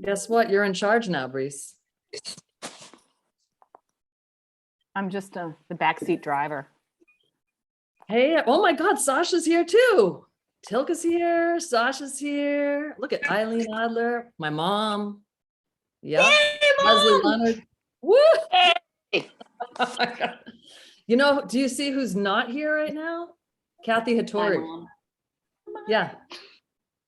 Guess what? You're in charge now, Brees. I'm just the backseat driver. Hey, oh my God, Sasha's here too. Tilka's here, Sasha's here. Look at Eileen Adler, my mom. Yeah, Hey, Leslie Mom! Leonard. Woo! Hey. Oh my God. You know, do you see who's not here right now? Kathy Hi, Hattori. Mom. Yeah.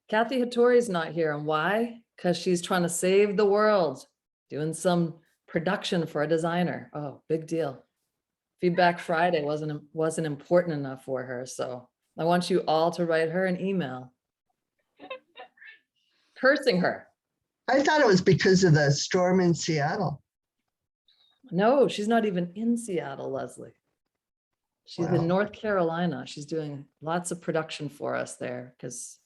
Kathy Hattori's not here. And why? Because she's trying to save the world, doing some production for a designer. Oh, big deal. Feedback Friday wasn't important enough for her. So I want you all to write her an email. Cursing her. I thought it was because of the storm in Seattle. No, she's not even in Seattle, Leslie. She's Wow. in North Carolina. She's doing lots of production for us there because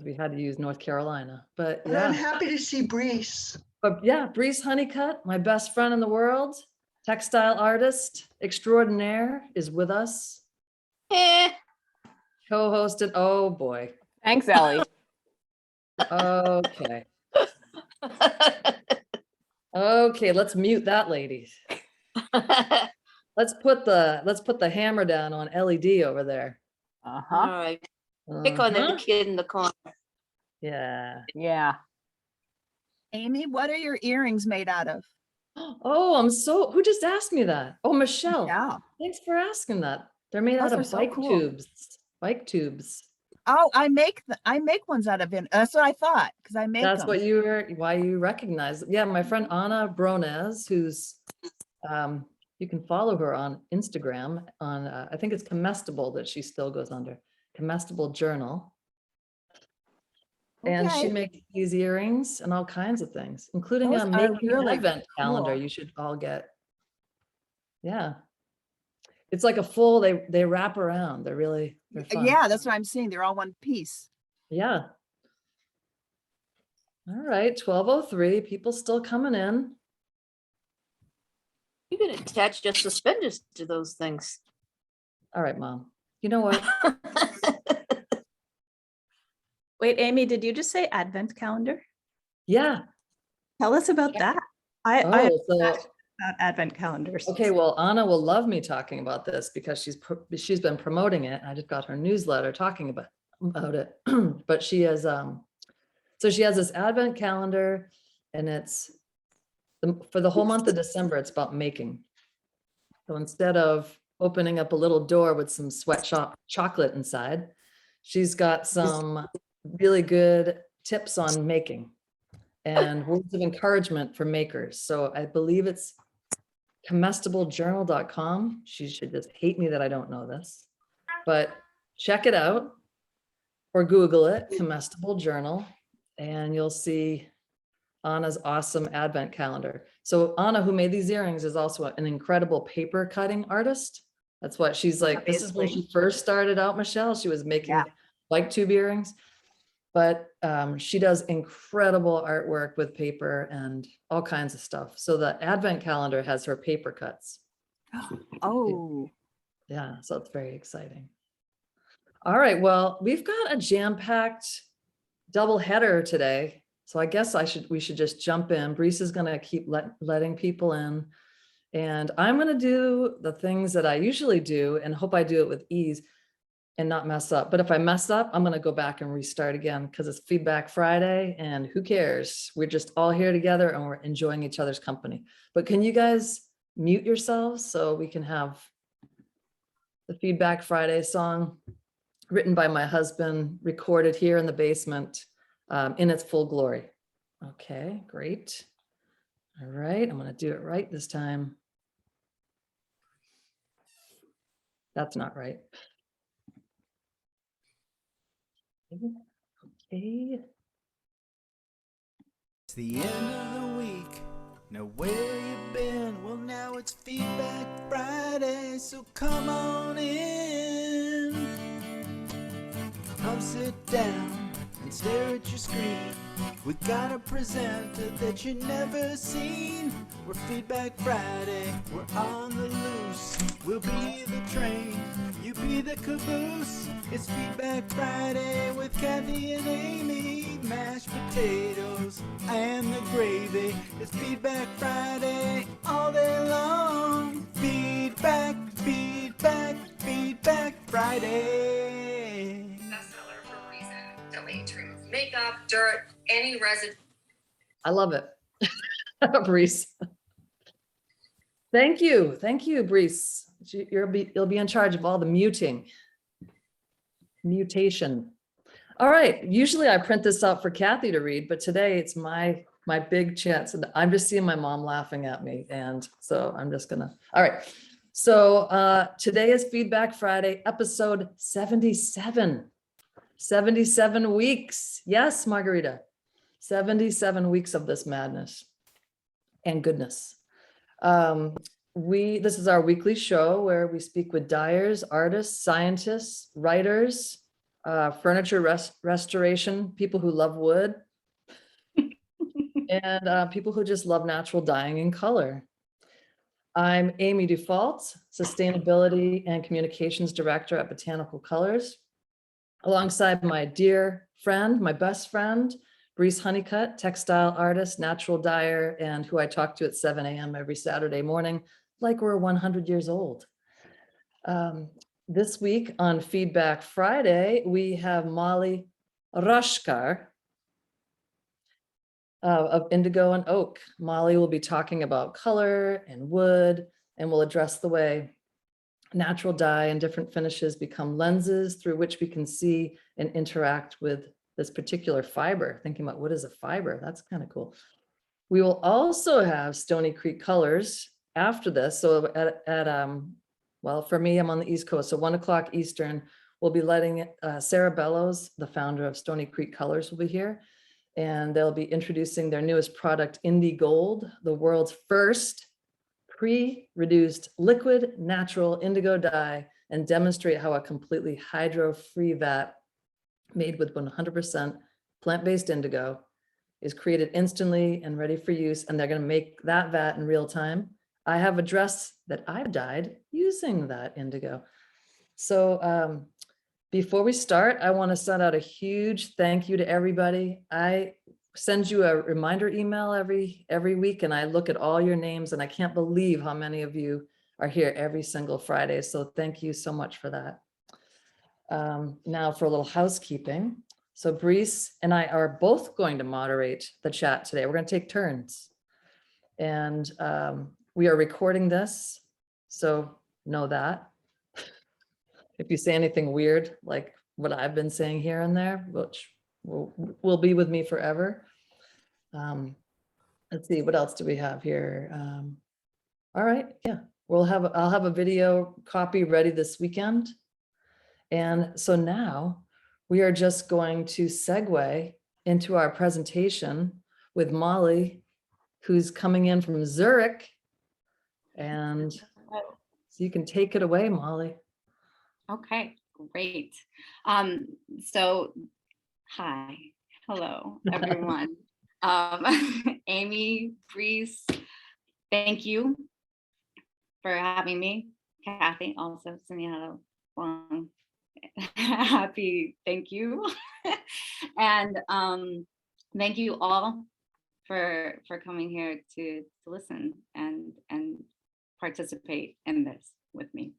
we had to use North Carolina. But But I'm yeah, happy to see Brees. but yeah, Brees Honeycutt, my best friend in the world, textile artist extraordinaire, is with us. Eh. Co-hosted. Oh boy. Thanks, Ellie. Okay. Okay, let's mute that lady. Let's put the hammer down on LED over there. All Uh-huh. right. Pick on Uh-huh. the kid in the corner. Yeah. Yeah. Amy, what are your earrings made out of? Oh, who just asked me that? Oh, Michelle. Yeah. Thanks for asking that. They're made Those out are of so bike cool. tubes. Bike tubes. Oh, I make ones out of it. That's what I thought because I make That's them. why you recognize. Yeah, my friend Anna Bronez, who's you can follow her on Instagram on I think it's Comestible that she still goes under. Comestible Journal. And she Okay. makes these earrings and all kinds of things, including Those a are making really advent calendar cool. you should all get. Yeah. It's like a full, they wrap around. They're fun. Yeah, that's what I'm seeing. They're all one piece. Yeah. All right, 12:03, people still coming in. You can attach just suspenders to those things. All right, Mom. You know what? Wait, Amy, did you just say advent calendar? Yeah. Tell us about that. I Oh, so, about advent calendars. okay, well, Anna will love me talking about this because she's been promoting it. I just got her newsletter talking about it. But she has so she has this advent calendar, and it's for the whole month of December, it's about making. So instead of opening up a little door with some sweatshop chocolate inside, she's got some really good tips on making and words of encouragement for makers. So I believe it's comestiblejournal.com. She should just hate me that I don't know this, but check it out or Google it, Comestible Journal, and you'll see Anna's awesome advent calendar. So Anna, who made these earrings, is also an incredible paper cutting artist. That's what she's like. This is when she first started out, Michelle. She was making bike tube earrings, but she does incredible artwork with paper and all kinds of stuff. So the advent calendar has her paper cuts. Oh, Yeah, so it's very exciting. All right, well, we've got a jam-packed double header today. So I guess we should just jump in. Brees is gonna keep letting people in. And I'm gonna do the things that I usually do and hope I do it with ease and not mess up. But if I mess up, I'm gonna go back and restart again because it's Feedback Friday and who cares? We're just all here together and we're enjoying each other's company. But can you guys mute yourselves so we can have the Feedback Friday song written by my husband, recorded here in the basement in its full glory. Okay, great. All right, I'm gonna do it right this time. That's not right. Okay. It's the end of the week. Now where you been? Well, now it's Feedback Friday, so come on in. Come sit down and stare at your screen. We got a presenter that you never seen. We're Feedback Friday, we're on the loose. We'll be the train, you be the caboose. It's Feedback Friday with Kathy and Amy. Mashed potatoes and the gravy. It's Feedback Friday all day long. Feedback, feedback, feedback Friday. Bestseller for a reason. That way to remove makeup, dirt, any residue. I love it. Brees. Thank you. Thank you, Brees. You'll be in charge of all the mutation. All right. Usually I print this out for Kathy to read, but today it's my big chance. And I'm just seeing my mom laughing at me. And so I'm just gonna, all right. So today is Feedback Friday, episode 77. 77 weeks. Yes, Margarita. 77 weeks of this madness and goodness. This is our weekly show where we speak with dyers, artists, scientists, writers, furniture restoration, people who love wood, and people who just love natural dyeing and color. I'm Amy Dufault, Sustainability and Communications Director at Botanical Colors, alongside my dear friend, my best friend, Brees Honeycutt, textile artist, natural dyer, and who I talk to at 7 a.m. every Saturday morning, like we're 100 years old. This week on Feedback Friday, we have Molly Roškar of Indigo and Oak. Molly will be talking about color and wood, and will address the way natural dye and different finishes become lenses through which we can see and interact with this particular fiber. Thinking about what is a fiber, that's kind of cool. We will also have Stony Creek Colors after this. So well, for me, I'm on the East Coast, so 1 o'clock Eastern, we'll be letting Sarah Bellos, the founder of Stony Creek Colors, will be here. And they'll be introducing their newest product, Indigo, the world's first pre-reduced liquid natural indigo dye, and demonstrate how a completely hydro-free vat made with 100% plant-based indigo is created instantly and ready for use. And they're going to make that vat in real time. I have a dress that I've dyed using that indigo. So before we start, I want to send out a huge thank you to everybody. I send you a reminder email every week, and I look at all your names, and I can't believe how many of you are here every single Friday. So thank you so much for that. Now for a little housekeeping. So Brees and I are both going to moderate the chat today. We're going to take turns. And we are recording this, so know that. If you say anything weird, like what I've been saying here and there, which will be with me forever. Let's see, what else do we have here? All right, yeah, I'll have a video copy ready this weekend. And so now we are just going to segue into our presentation with Molly, who's coming in from Zurich. And so you can take it away, Molly. Okay, great. So hi, hello, everyone. Amy, Brees, thank you for having me. Kathy also sent me out a long happy thank you. And thank you all for coming here to listen and participate in this with me.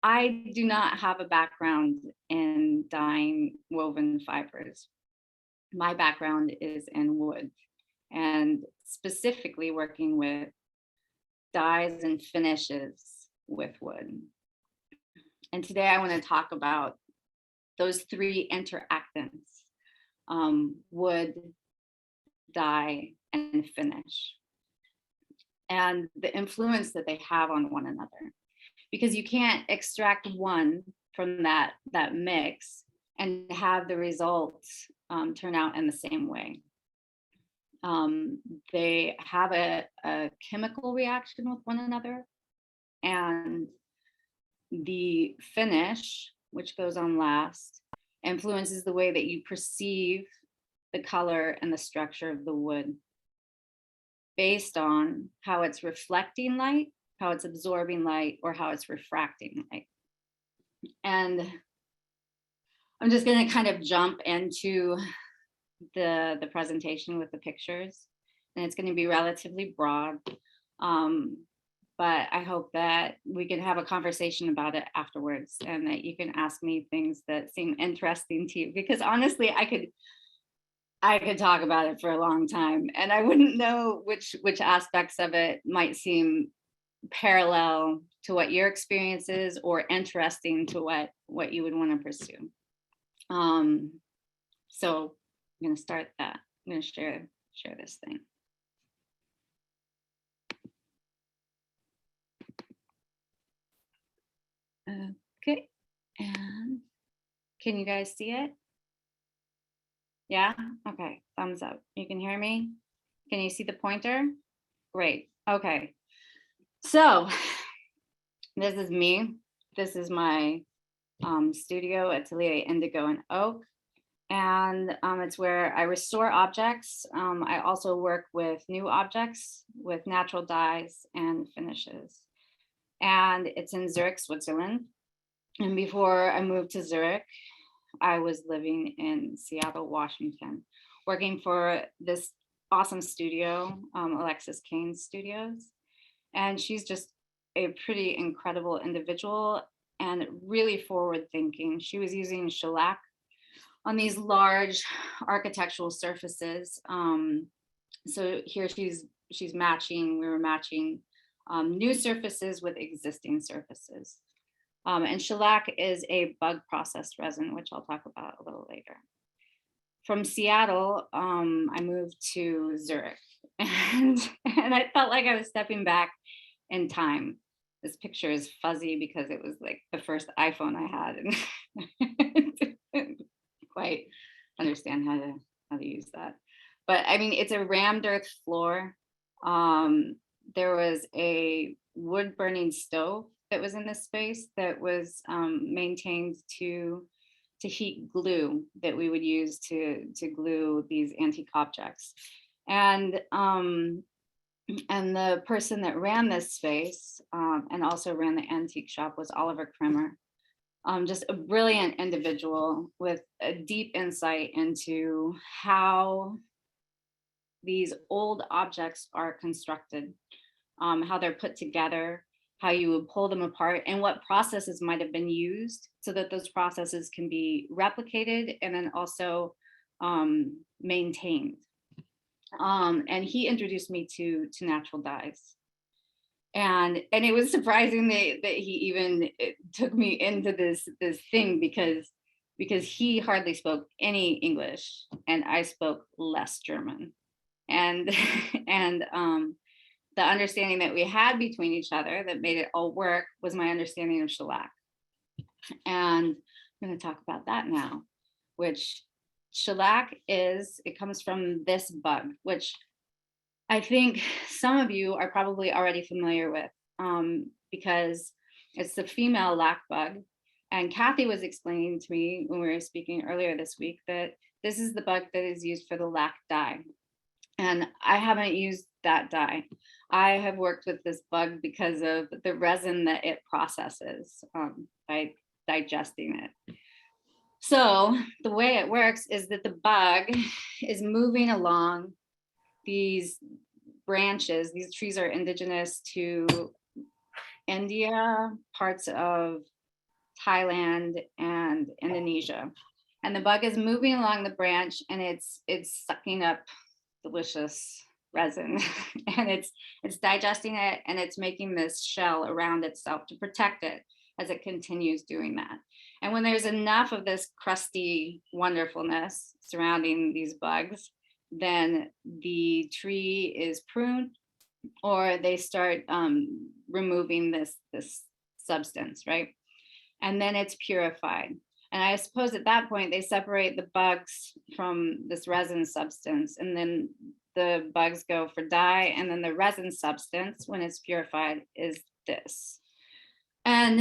I do not have a background in dyeing woven fibers. My background is in wood, and specifically working with dyes and finishes with wood. And today I want to talk about those three interactants: wood, dye, and finish, and the influence that they have on one another. Because you can't extract one from that mix and have the results turn out in the same way. They have a chemical reaction with one another, and the finish, which goes on last, influences the way that you perceive the color and the structure of the wood based on how it's reflecting light, how it's absorbing light, or how it's refracting light. And I'm just going to kind of jump into the presentation with the pictures, and it's going to be relatively broad. But I hope that we can have a conversation about it afterwards, and that you can ask me things that seem interesting to you, because honestly, I could talk about it for a long time, and I wouldn't know which aspects of it might seem parallel to what your experience is, or interesting to what you would want to pursue. So I'm going to start that. I'm going to share this thing. Okay, and can you guys see it? Yeah, okay, thumbs up. You can hear me? Can you see the pointer? Great, okay. So this is me. This is my studio, Atelier, Indigo, and Oak. And it's where I restore objects. I also work with new objects, with natural dyes and finishes. And it's in Zurich, Switzerland. And before I moved to Zurich, I was living in Seattle, Washington, working for this awesome studio, Alexis Kane Studios. And she's just a pretty incredible individual and really forward thinking. She was using shellac on these large architectural surfaces. So here she's matching, we were matching new surfaces with existing surfaces. And shellac is a bug processed resin, which I'll talk about a little later. From Seattle, I moved to Zurich, and I felt like I was stepping back in time. This picture is fuzzy because it was like the first iPhone I had, and didn't quite understand how to use that. But I mean, it's a rammed earth floor. There was a wood burning stove that was in this space that was maintained to heat glue that we would use to glue these antique objects. And the person that ran this space and also ran the antique shop was Oliver Kremer. Just a brilliant individual with a deep insight into how these old objects are constructed, how they're put together, how you would pull them apart, and what processes might have been used so that those processes can be replicated and then also maintained. And he introduced me to natural dyes. And it was surprising that he even took me into this thing because he hardly spoke any English and I spoke less German. And the understanding that we had between each other that made it all work was my understanding of shellac. And I'm going to talk about that now, which shellac is, it comes from this bug, which I think some of you are probably already familiar with because it's the female lac bug. And Kathy was explaining to me when we were speaking earlier this week that this is the bug that is used for the lac dye. And I haven't used that dye. I have worked with this bug because of the resin that it processes by digesting it. So the way it works is that the bug is moving along these branches. These trees are indigenous to India, parts of Thailand, and Indonesia. And the bug is moving along the branch and it's sucking up delicious resin and it's digesting it, and it's making this shell around itself to protect it as it continues doing that. And when there's enough of this crusty wonderfulness surrounding these bugs, then the tree is pruned or they start removing this substance, right? And then it's purified. And I suppose at that point they separate the bugs from this resin substance, and then the bugs go for dye, and then the resin substance, when it's purified, is this. And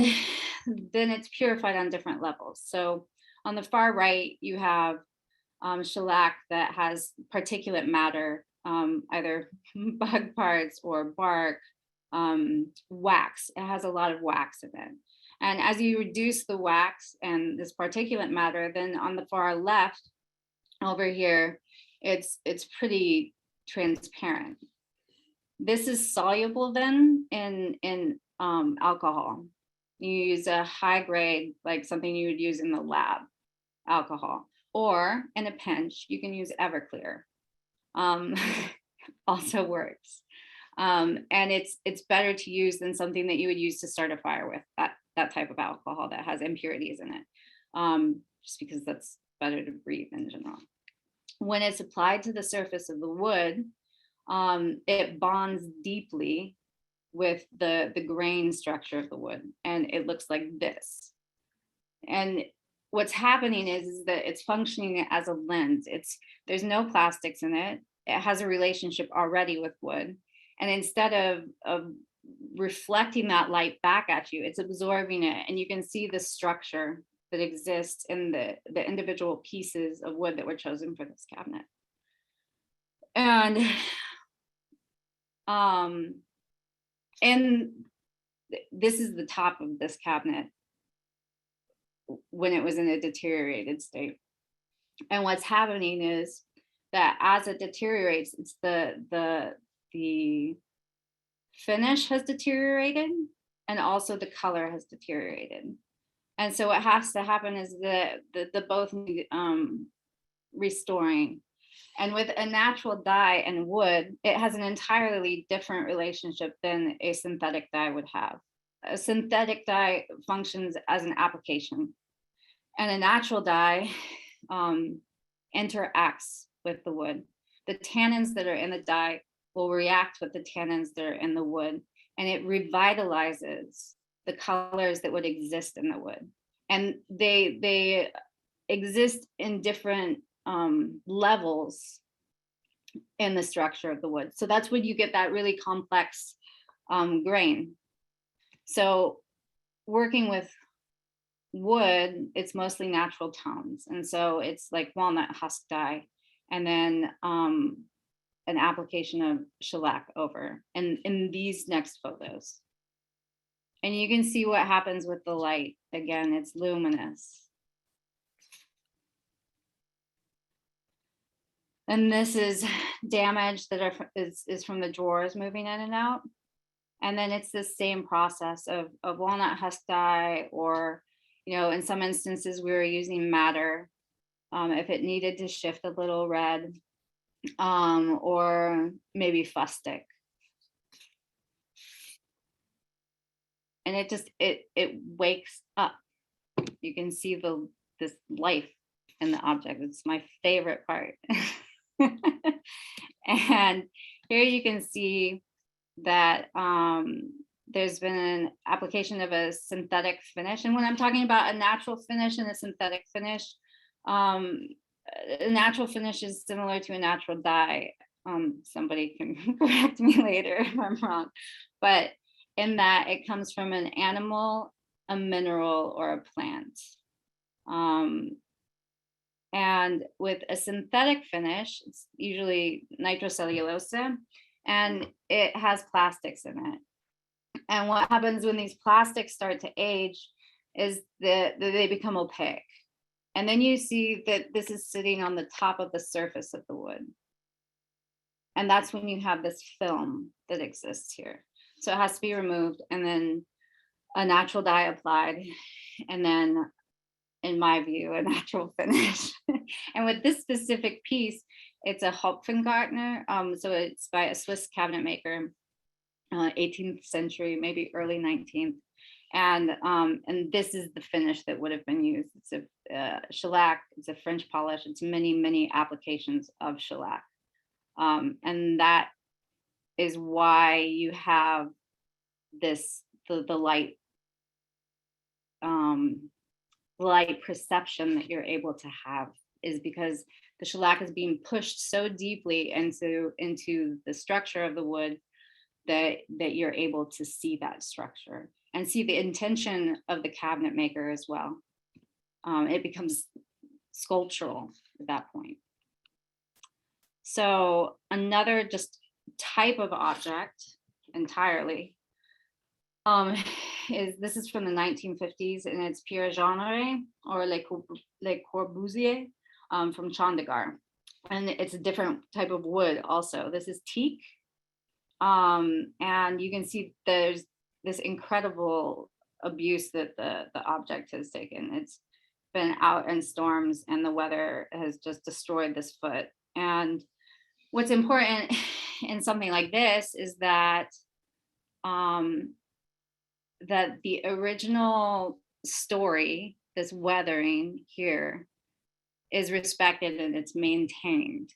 then it's purified on different levels. So on the far right, you have shellac that has particulate matter, either bug parts or bark, wax. It has a lot of wax in it. And as you reduce the wax and this particulate matter, then on the far left, over here, it's pretty transparent. This is soluble then in alcohol. You use a high grade, like something you would use in the lab, alcohol, or in a pinch, you can use Everclear. Also works. And it's better to use than something that you would use to start a fire with, that type of alcohol that has impurities in it, just because that's better to breathe in general. When it's applied to the surface of the wood, it bonds deeply with the grain structure of the wood, and it looks like this. And what's happening is that it's functioning as a lens. There's no plastics in it. It has a relationship already with wood. And instead of reflecting that light back at you, it's absorbing it. And you can see the structure that exists in the individual pieces of wood that were chosen for this cabinet. And this is the top of this cabinet when it was in a deteriorated state. And what's happening is that as it deteriorates, it's the finish has deteriorated, and also the color has deteriorated. And so what has to happen is the both need restoring. And with a natural dye and wood, it has an entirely different relationship than a synthetic dye would have. A synthetic dye functions as an application, and a natural dye interacts with the wood. The tannins that are in the dye will react with the tannins that are in the wood, and it revitalizes the colors that would exist in the wood. And they exist in different levels in the structure of the wood. So that's when you get that really complex grain. So working with wood, it's mostly natural tones. And so it's like walnut husk dye, and then an application of shellac over, and in these next photos. And you can see what happens with the light. Again, it's luminous. And this is damage that is from the drawers moving in and out. And then it's the same process of walnut husk dye, or, in some instances we were using madder if it needed to shift a little red, or maybe fustic. And it just, it wakes up. You can see this life in the object. It's my favorite part. And here you can see that there's been an application of a synthetic finish. And when I'm talking about a natural finish and a synthetic finish, a natural finish is similar to a natural dye. Somebody can correct me later if I'm wrong, but in that it comes from an animal, a mineral, or a plant. And with a synthetic finish, it's usually nitrocellulose, and it has plastics in it. And what happens when these plastics start to age is that they become opaque. And then you see that this is sitting on the top of the surface of the wood. And that's when you have this film that exists here. So it has to be removed, and then a natural dye applied, and then, in my view, a natural finish. And with this specific piece, it's a Hopfengartner. So it's by a Swiss cabinet maker, 18th century, maybe early 19th. And this is the finish that would have been used. It's a shellac, it's a French polish, it's many applications of shellac. And that is why you have this, the light perception that you're able to have, is because the shellac is being pushed so deeply into the structure of the wood that you're able to see that structure and see the intention of the cabinet maker as well. It becomes sculptural at that point. So another just type of object entirely this is from the 1950s, and it's Pierre Jeanneret, or Le Corbusier. from Chandigarh. And it's a different type of wood also. This is teak. And you can see there's this incredible abuse that the object has taken. It's been out in storms and the weather has just destroyed this foot. And what's important in something like this is that that the original story, this weathering here, is respected and it's maintained.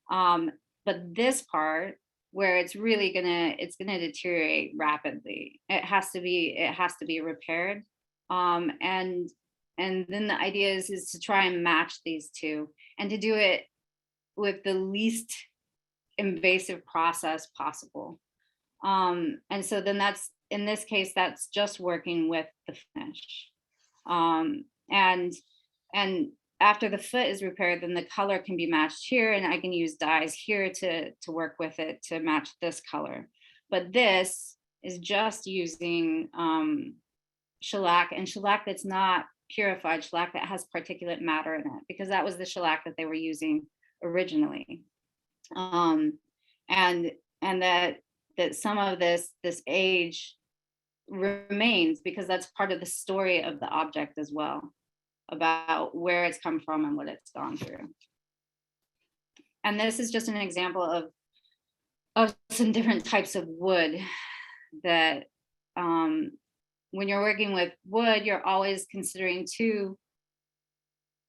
But this part where it's really gonna deteriorate rapidly, it has to be repaired. And then the idea is to try and match these two and to do it with the least invasive process possible. And so then that's, in this case, that's just working with the finish. And after the foot is repaired, then the color can be matched here, and I can use dyes here to work with it to match this color. But this is just using shellac, and shellac that's not purified, shellac that has particulate matter in it, because that was the shellac that they were using originally. And that some of this age remains because that's part of the story of the object as well, about where it's come from and what it's gone through. And this is just an example of some different types of wood that when you're working with wood, you're always considering too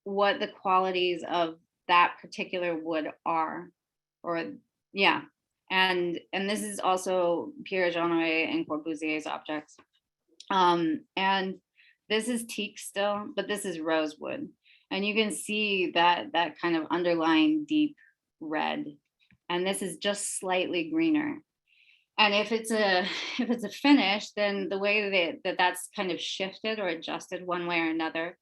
what the qualities of that particular wood are, or yeah. And this is also Pierre Jeanneret and Corbusier's objects. And this is teak still, but this is rosewood. And you can see that kind of underlying deep red. And this is just slightly greener. And if it's a finish, then the way that's kind of shifted or adjusted one way or another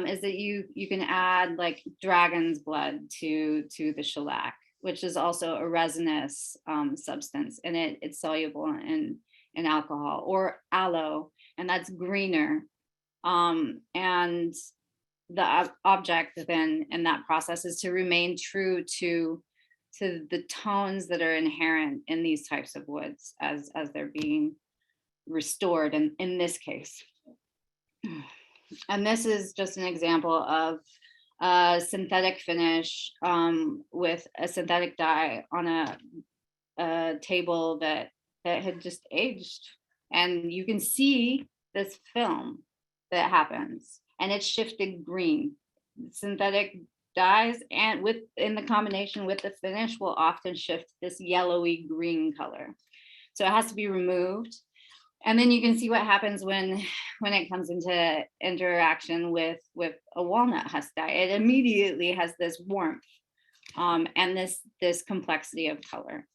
is that you can add like dragon's blood to the shellac, which is also a resinous substance, and it's soluble in alcohol, or aloe, and that's greener. And the object then in that process is to remain true to the tones that are inherent in these types of woods as they're being restored in this case. And this is just an example of a synthetic finish with a synthetic dye on a table that had just aged. And you can see this film that happens, and it's shifted green. Synthetic dyes and in the combination with the finish will often shift this yellowy green color. So it has to be removed. And then you can see what happens when it comes into interaction with a walnut husk dye. It immediately has this warmth and this complexity of color.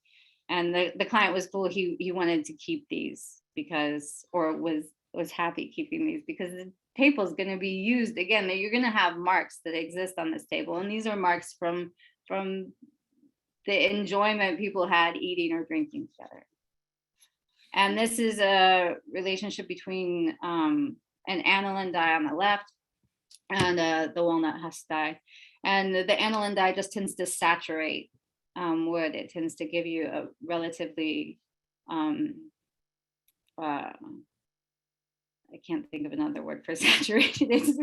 And the client was cool. He wanted to keep these because, or was happy keeping these because the table is going to be used again. That you're going to have marks that exist on this table, and these are marks from the enjoyment people had eating or drinking together. And this is a relationship between an aniline dye on the left and the walnut husk dye. And the aniline dye just tends to saturate wood. It tends to give you a relatively, I can't think of another word for saturation. It's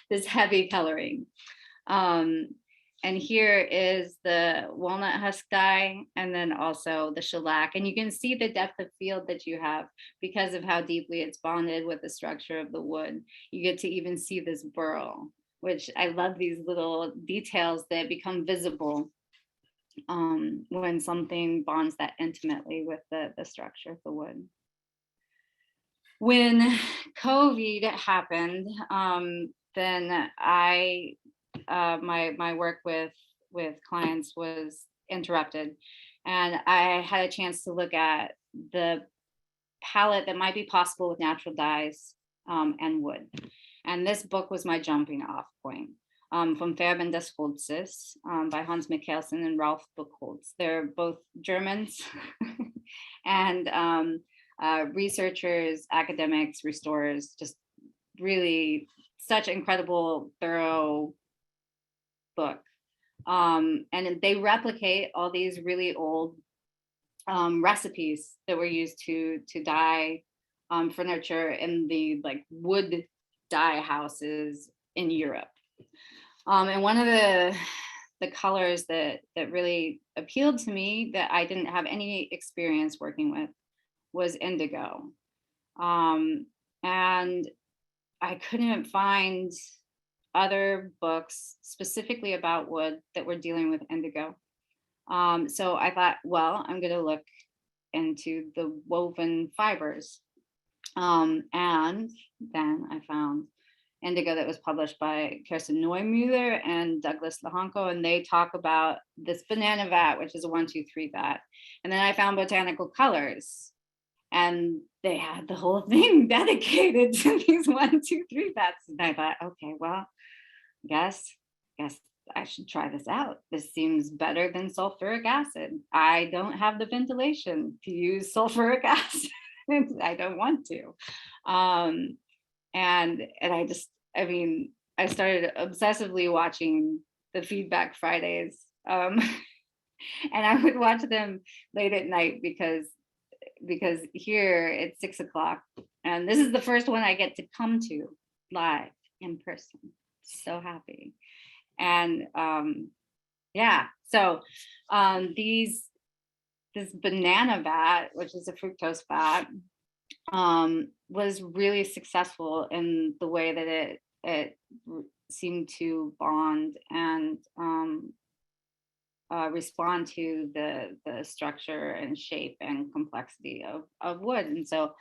this heavy coloring. And here is the walnut husk dye, and then also the shellac. And you can see the depth of field that you have because of how deeply it's bonded with the structure of the wood. You get to even see this burl, which I love, these little details that become visible when something bonds that intimately with the structure of the wood. When COVID happened, then my work with clients was interrupted, and I had a chance to look at the palette that might be possible with natural dyes and wood. And this book was my jumping off point, from Farben des Holzes by Hans Mikkelsen and Ralph Buchholz. They're both Germans and researchers, academics, restorers, just really such incredible, thorough book. And they replicate all these really old recipes that were used to dye furniture in the like wood dye houses in Europe. And one of the colors that really appealed to me that I didn't have any experience working with was indigo. And I couldn't find other books specifically about wood that were dealing with indigo. So I thought, well, I'm going to look into the woven fibers. And then I found Indigo that was published by Kirsten Neumüller and Douglas Lahanko, and they talk about this banana vat, which is a 1-2-3 vat. And then I found Botanical Colors, and they had the whole thing dedicated to these 1-2-3 vats. And I thought, okay, well, guess I should try this out. This seems better than sulfuric acid. I don't have the ventilation to use sulfuric acid. I don't want to. And I started obsessively watching the Feedback Fridays. And I would watch them late at night because here it's 6 o'clock. And this is the first one I get to come to live in person. So happy. And so this banana vat, which is a fructose vat, was really successful in the way that it seemed to bond and respond to the structure and shape and complexity of wood. And so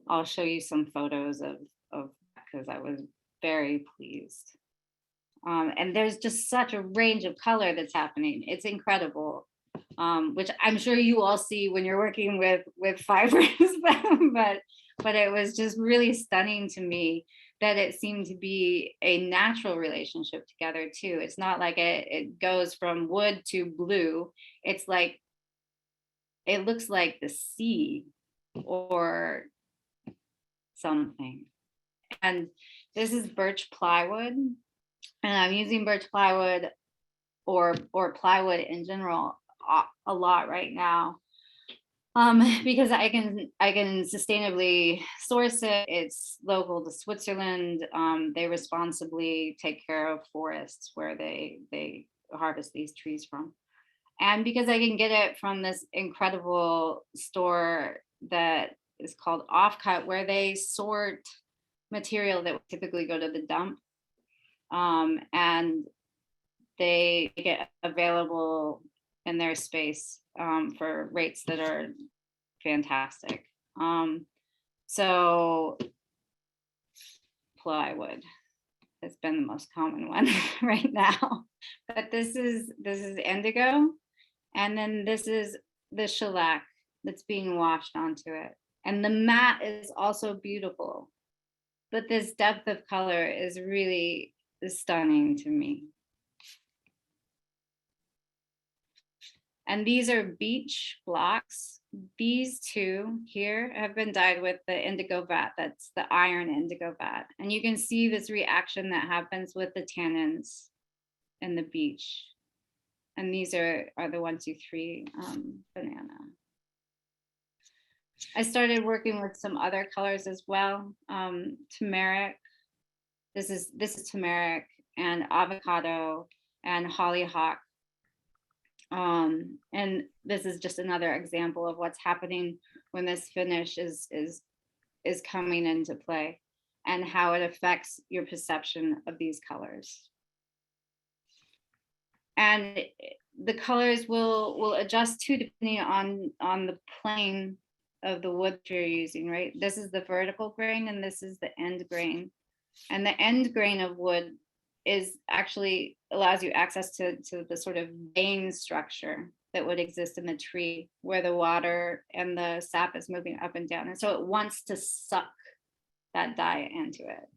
I'll show you some photos of because I was very pleased. And there's just such a range of color that's happening. It's incredible, which I'm sure you all see when you're working with fibers, but it was just really stunning to me that it seemed to be a natural relationship together too. It's not like it goes from wood to blue. It's like, it looks like the sea or something. And this is birch plywood. And I'm using birch plywood or plywood in general a lot right now, because I can sustainably source it. It's local to Switzerland. They responsibly take care of forests where they harvest these trees from. And because I can get it from this incredible store that is called Offcut, where they sort material that would typically go to the dump. And they get available in their space for rates that are fantastic. So plywood has been the most common one right now. But this is indigo, and then this is the shellac that's being washed onto it. And the mat is also beautiful, but this depth of color is really stunning to me. And these are beech blocks. These two here have been dyed with the indigo vat. That's the iron indigo vat. And you can see this reaction that happens with the tannins and the beech. And these are the 1-2-3 banana. I started working with some other colors as well. Turmeric. This is turmeric and avocado and hollyhock. And this is just another example of what's happening when this finish is coming into play and how it affects your perception of these colors. And the colors will adjust too, depending on the plane of the wood you're using, right? This is the vertical grain and this is the end grain. And the end grain of wood is actually allows you access to the sort of vein structure that would exist in the tree where the water and the sap is moving up and down. And so it wants to suck that dye into it.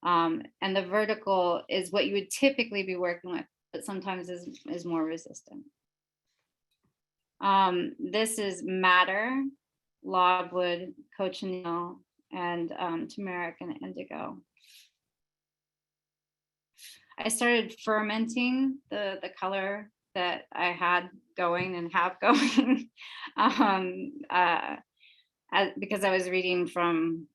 And the vertical is what you would typically be working with, but sometimes is more resistant. This is madder, logwood, cochineal, and turmeric and indigo. I started fermenting the color that I had going and have going, because I was reading from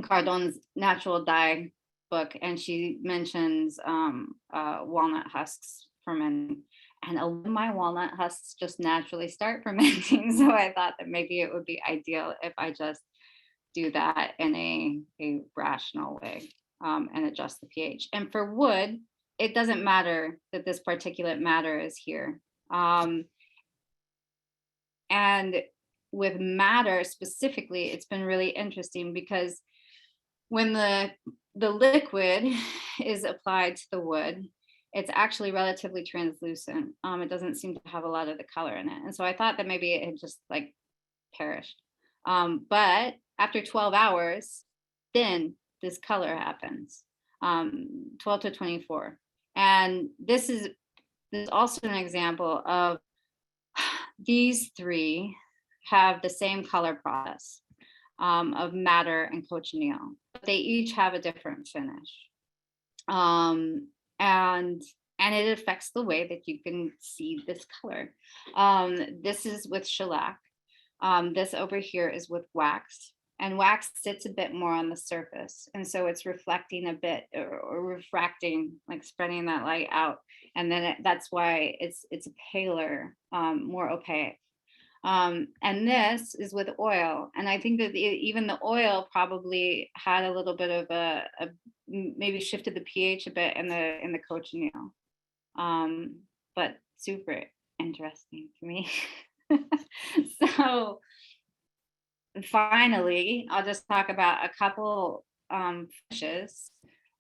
Cardon's natural dye book, and she mentions walnut husks fermenting, and a lot of my walnut husks just naturally start fermenting. So I thought that maybe it would be ideal if I just do that in a rational way, and adjust the pH. And for wood, it doesn't matter that this particulate matter is here. And with madder specifically, it's been really interesting because when the liquid is applied to the wood, it's actually relatively translucent. It doesn't seem to have a lot of the color in it. And so I thought that maybe it had just like perished. But after 12 hours, then this color happens, 12 to 24. And this is also an example of these three have the same color process of madder and cochineal. They each have a different finish. And it affects the way that you can see this color. This is with shellac. This over here is with wax. And wax sits a bit more on the surface. And so it's reflecting a bit or refracting, like spreading that light out. And then that's why it's a paler, more opaque. And this is with oil. And I think that even the oil probably had a little bit of a maybe shifted the pH a bit in the cochineal. But super interesting to me. So finally, I'll just talk about a couple fishes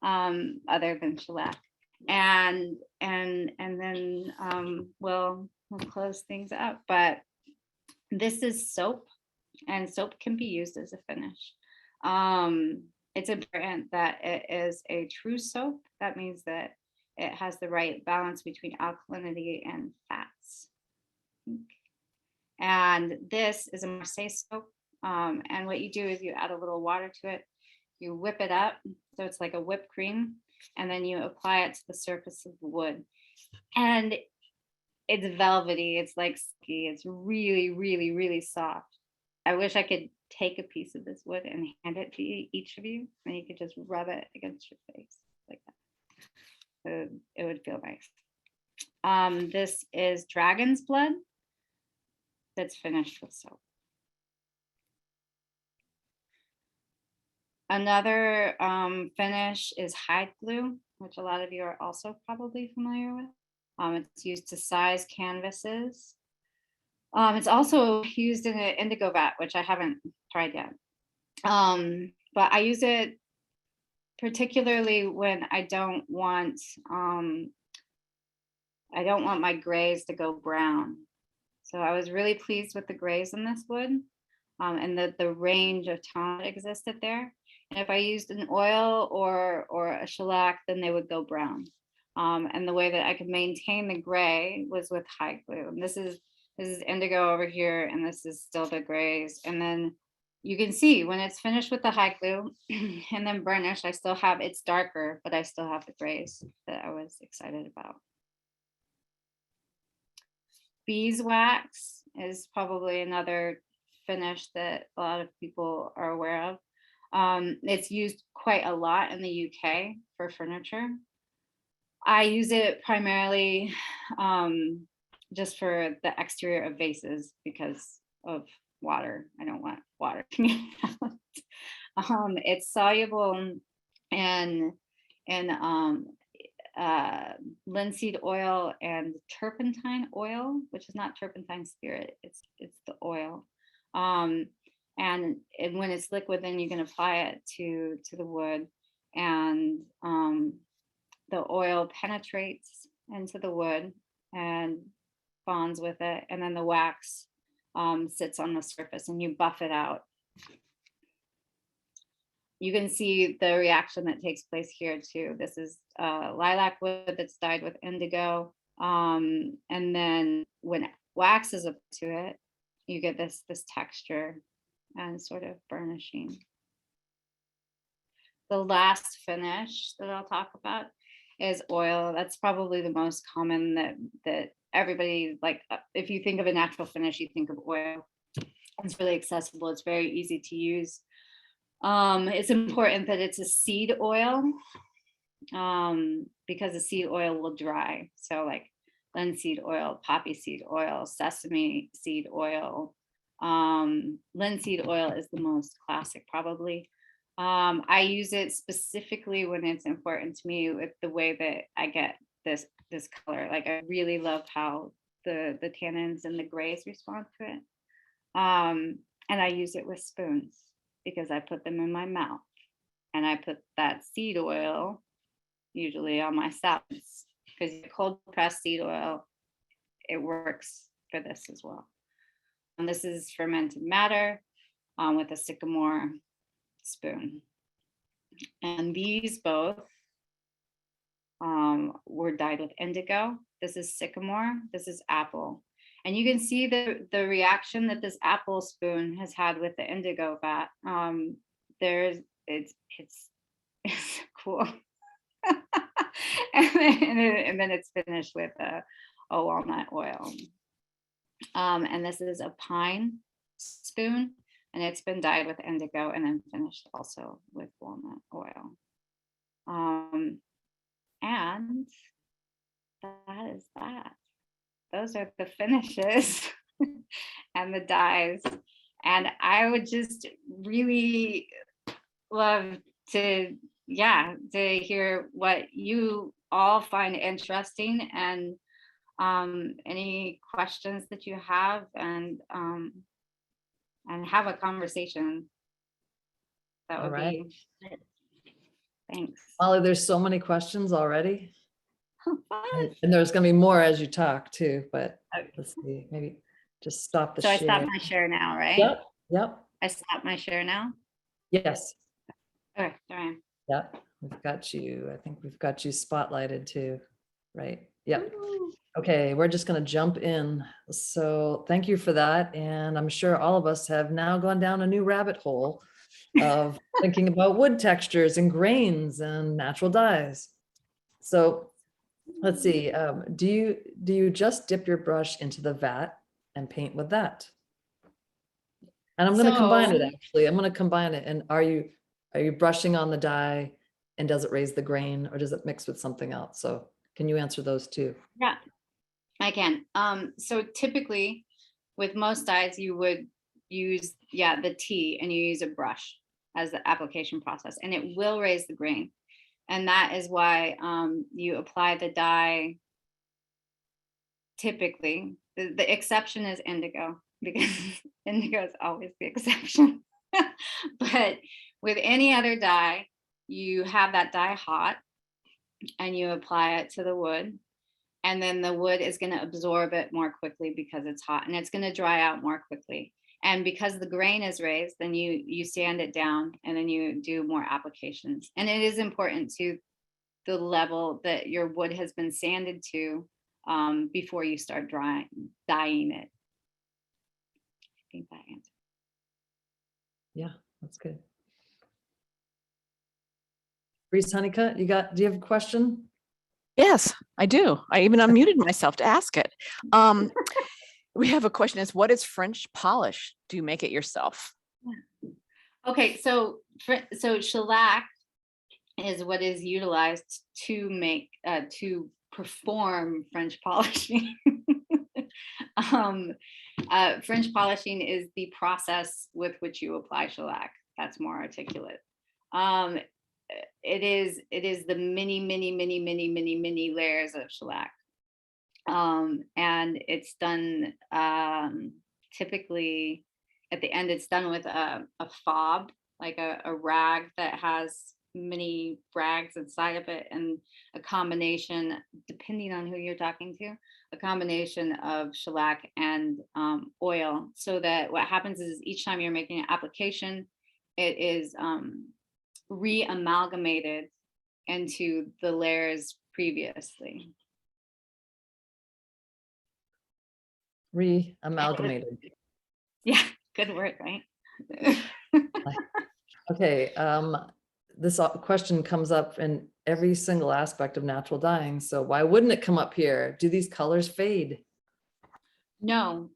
other than shellac, and then we'll close things up. But this is soap, and soap can be used as a finish. It's important that it is a true soap. That means that it has the right balance between alkalinity and fats. And this is a Marseille soap. And what you do is you add a little water to it, you whip it up, so it's like a whipped cream, and then you apply it to the surface of the wood. And it's velvety, it's like ski, it's really, really, really soft. I wish I could take a piece of this wood and hand it to each of you, and you could just rub it against your face like that. So it would feel nice. This is dragon's blood that's finished with soap. Another finish is hide glue, which a lot of you are also probably familiar with. It's used to size canvases. It's also used in an indigo vat, which I haven't tried yet. But I use it particularly when I don't want my grays to go brown. So I was really pleased with the grays in this wood, and the range of tone that existed there. And if I used an oil or a shellac, then they would go brown. And the way that I could maintain the gray was with hide glue. And this is indigo over here, and this is still the grays. And then you can see when it's finished with the hide glue and then burnished, it's darker, but I still have the grays that I was excited about. Beeswax is probably another finish that a lot of people are aware of. It's used quite a lot in the UK for furniture. I use it primarily just for the exterior of vases because of water. I don't want water coming out. It's soluble in linseed oil and turpentine oil, which is not turpentine spirit. It's the oil. And when it's liquid, then you can apply it to the wood, and the oil penetrates into the wood and bonds with it, and then the wax sits on the surface, and you buff it out. You can see the reaction that takes place here too. This is lilac wood that's dyed with indigo, and then when wax is up to it, you get this texture and sort of burnishing. The last finish that I'll talk about is oil. That's probably the most common that everybody, like, if you think of a natural finish, you think of oil. It's really accessible. It's very easy to use. It's important that it's a seed oil, because the seed oil will dry. So like linseed oil, poppy seed oil, sesame seed oil. Linseed oil is the most classic probably. I use it specifically when it's important to me with the way that I get this color. Like I really love how the tannins and the grays respond to it. And I use it with spoons because I put them in my mouth and I put that seed oil usually on my salads, because cold pressed seed oil, it works for this as well. And this is fermented madder with a sycamore spoon. And these both were dyed with indigo. This is sycamore, this is apple. And you can see the reaction that this apple spoon has had with the indigo vat. It's cool. and then it's finished with a walnut oil. And this is a pine spoon, and it's been dyed with indigo and then finished also with walnut oil. And that is that. Those are the finishes and the dyes. And I would just really love to hear what you all find interesting, and any questions that you have, and have a conversation. That would All be it. Thanks. Molly, there's so many questions already. And there's gonna be more as you talk too, but let's see, maybe just stop the So I share. stop my share now, right? Yep, I stop my share now. yes, Okay, all right. yep, we've got you. I think we've got you spotlighted too, right? Yep. Okay, we're just gonna jump in. So thank you for that. And I'm sure all of us have now gone down a new rabbit hole of thinking about wood textures and grains and natural dyes. So let's see, do you just dip your brush into the vat and paint with that? And I'm going to combine it, actually. I'm going to combine it. And are you brushing on the dye, and does it raise the grain, or does it mix with something else? So can you answer those too? Yeah, I can. So typically with most dyes, you would use, the tea, and you use a brush as the application process, and it will raise the grain. And that is why you apply the dye. Typically, the exception is indigo, because indigo is always the exception. But with any other dye, you have that dye hot and you apply it to the wood, and then the wood is going to absorb it more quickly because it's hot, and it's going to dry out more quickly. And because the grain is raised, then you sand it down, and then you do more applications. And it is important to the level that your wood has been sanded to before you start dyeing it. I think that answers. Yeah, that's good. Reese Honeycutt, do you have a question? Yes, I do. I even unmuted myself to ask it. We have a question: is what is French polish? Do you make it yourself? Okay, so shellac is what is utilized to make to perform French polishing. French polishing is the process with which you apply shellac. That's more articulate. It is the many layers of shellac. And it's done typically at the end, it's done with a fob, like a rag that has many rags inside of it, and a combination, depending on who you're talking to, a combination of shellac and oil, so that what happens is each time you're making an application, it is re-amalgamated into the layers previously. Re-amalgamated. Yeah, good word, right? Okay, this question comes up, and every single aspect of natural dyeing. So why wouldn't it come up here? Do these colors fade? No,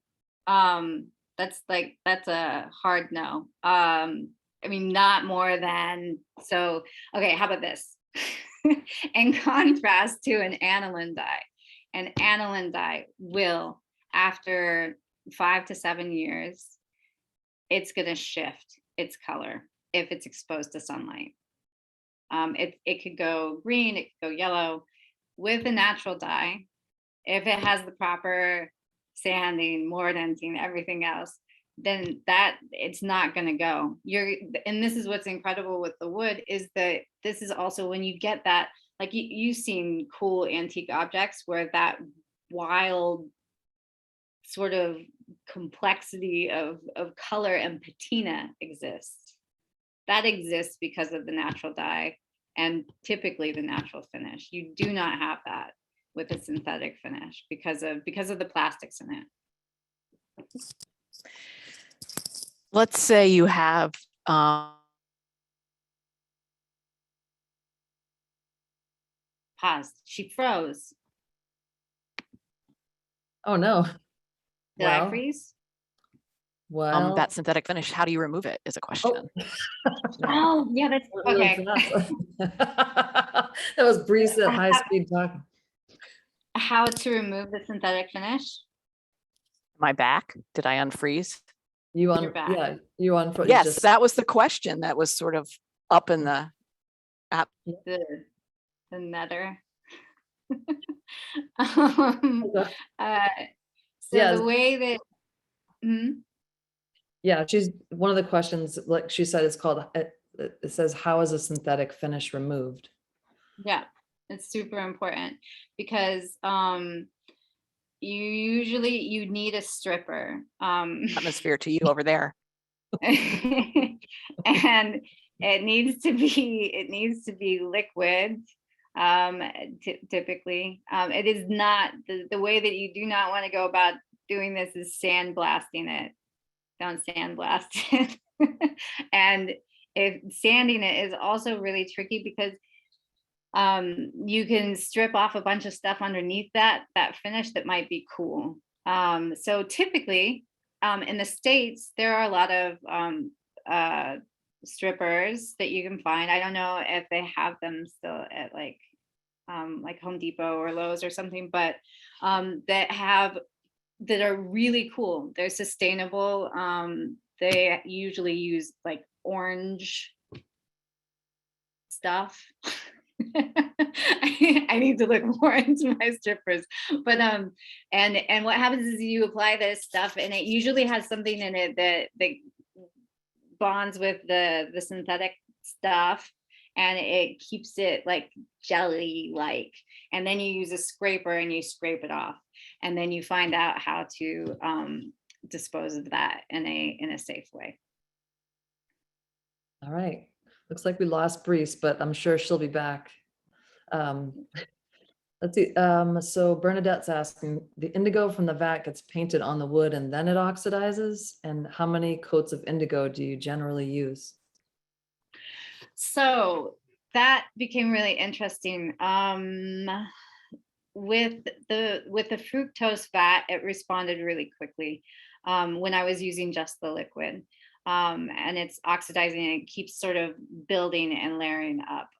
that's a hard no. I mean, not more than, so, okay, how about this? In contrast to an aniline dye will, after 5 to 7 years, it's gonna shift its color if it's exposed to sunlight. It could go green, it could go yellow. With a natural dye, if it has the proper sanding, mordanting, everything else, then that it's not going to go. And this is what's incredible with the wood, is that this is also when you get that, like you've seen cool antique objects where that wild sort of complexity of color and patina exists. That exists because of the natural dye and typically the natural finish. You do not have that with a synthetic finish because of the plastics in it. Let's say you have Pause. She froze. Oh, no. Did I Well, freeze? Well, that synthetic finish. How do you remove it is a question. Oh, yeah, that's really okay. fast. That was Breeze at high speed talking. How to remove the synthetic finish? My back, did I unfreeze? You Your back. yeah, you on. Yes, that was the question that was sort of up in the app. The netter. Okay. So Yeah. the way that Yeah, she's one of the questions, like she said, it's called, it says, how is a synthetic finish removed? yeah, it's super important because you need a stripper. Atmosphere to you over there. And it needs to be liquid. Typically, it is not the way that you do not want to go about doing this is sandblasting it. Don't sandblast it. And if sanding it is also really tricky because you can strip off a bunch of stuff underneath that finish that might be cool. So typically in the States, there are a lot of strippers that you can find. I don't know if they have them still at like Home Depot or Lowe's or something, but that are really cool. They're sustainable. They usually use like orange stuff. I need to look more into my strippers, but and what happens is you apply this stuff and it usually has something in it that bonds with the synthetic stuff, and it keeps it like jelly like, and then you use a scraper and you scrape it off, and then you find out how to dispose of that in a safe way. All right, looks like we lost Breeze, but I'm sure she'll be back. Let's see. So Bernadette's asking, the indigo from the vat gets painted on the wood and then it oxidizes. And how many coats of indigo do you generally use? So that became really interesting. With the fructose vat, it responded really quickly when I was using just the liquid. And it's oxidizing and it keeps sort of building and layering up.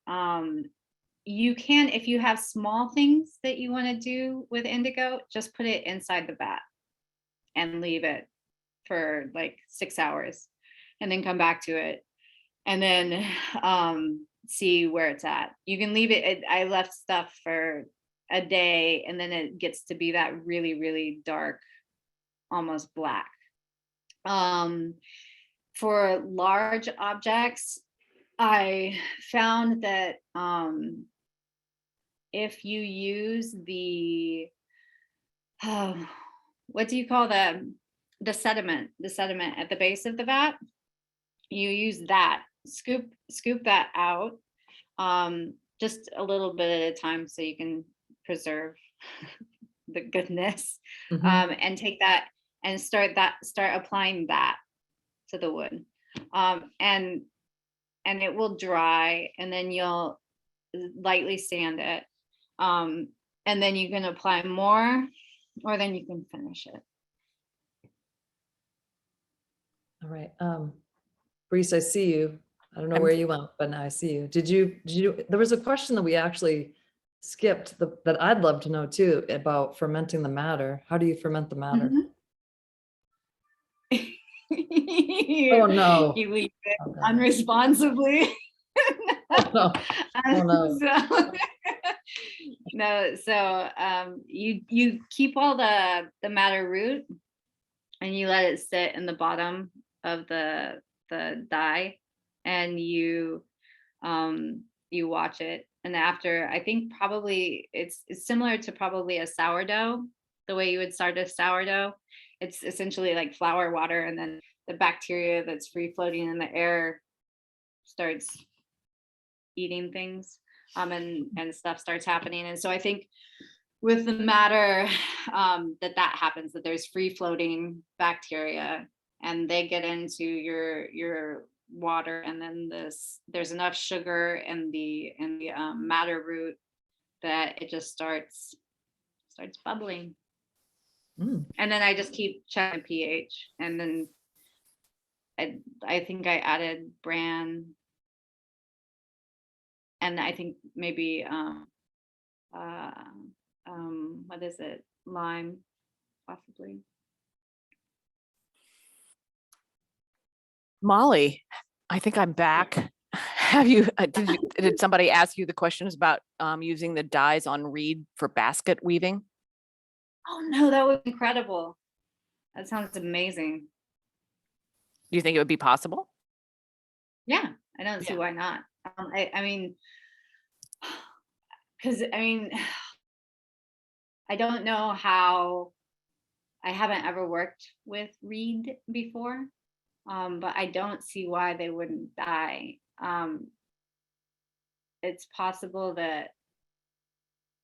You can, if you have small things that you want to do with indigo, just put it inside the vat and leave it for like 6 hours and then come back to it and then see where it's at. You can leave it. I left stuff for a day and then it gets to be that really, really dark, almost black. For large objects, I found that if you use the what do you call the sediment at the base of the vat, you use that, scoop that out just a little bit at a time so you can preserve the goodness. And take that and start applying that to the wood, and it will dry, and then you'll lightly sand it. And then you can apply more, or then you can finish it. All right. Reese, I see you. I don't know I'm- where you went, but now I see you. Did you, there was a question that we actually skipped that I'd love to know too, about fermenting the matter. How do you ferment the matter? Oh, no. You leave it Oh, God. unresponsibly. Oh, no. Oh, no. So, no, so you keep all the matter root, and you let it sit in the bottom of the dye, and you watch it. And after, I think probably it's similar to probably a sourdough, the way you would start a sourdough. It's essentially like flour, water, and then the bacteria that's free floating in the air starts eating things, and stuff starts happening. And so I think with the matter, that happens, that there's free floating bacteria, and they get into your water, and then there's enough sugar in the matter root that it just starts bubbling. Mm. And then I just keep checking pH, and then I think I added bran, and I think maybe what is it, lime, possibly. Molly, I think I'm back. Have you, did somebody ask you the questions about using the dyes on reed for basket weaving? Oh no, that would be incredible. That sounds amazing. Do you think it would be possible? Yeah, I don't see why not. I mean, because I don't know how. I haven't ever worked with reed before, but I don't see why they wouldn't die. It's possible that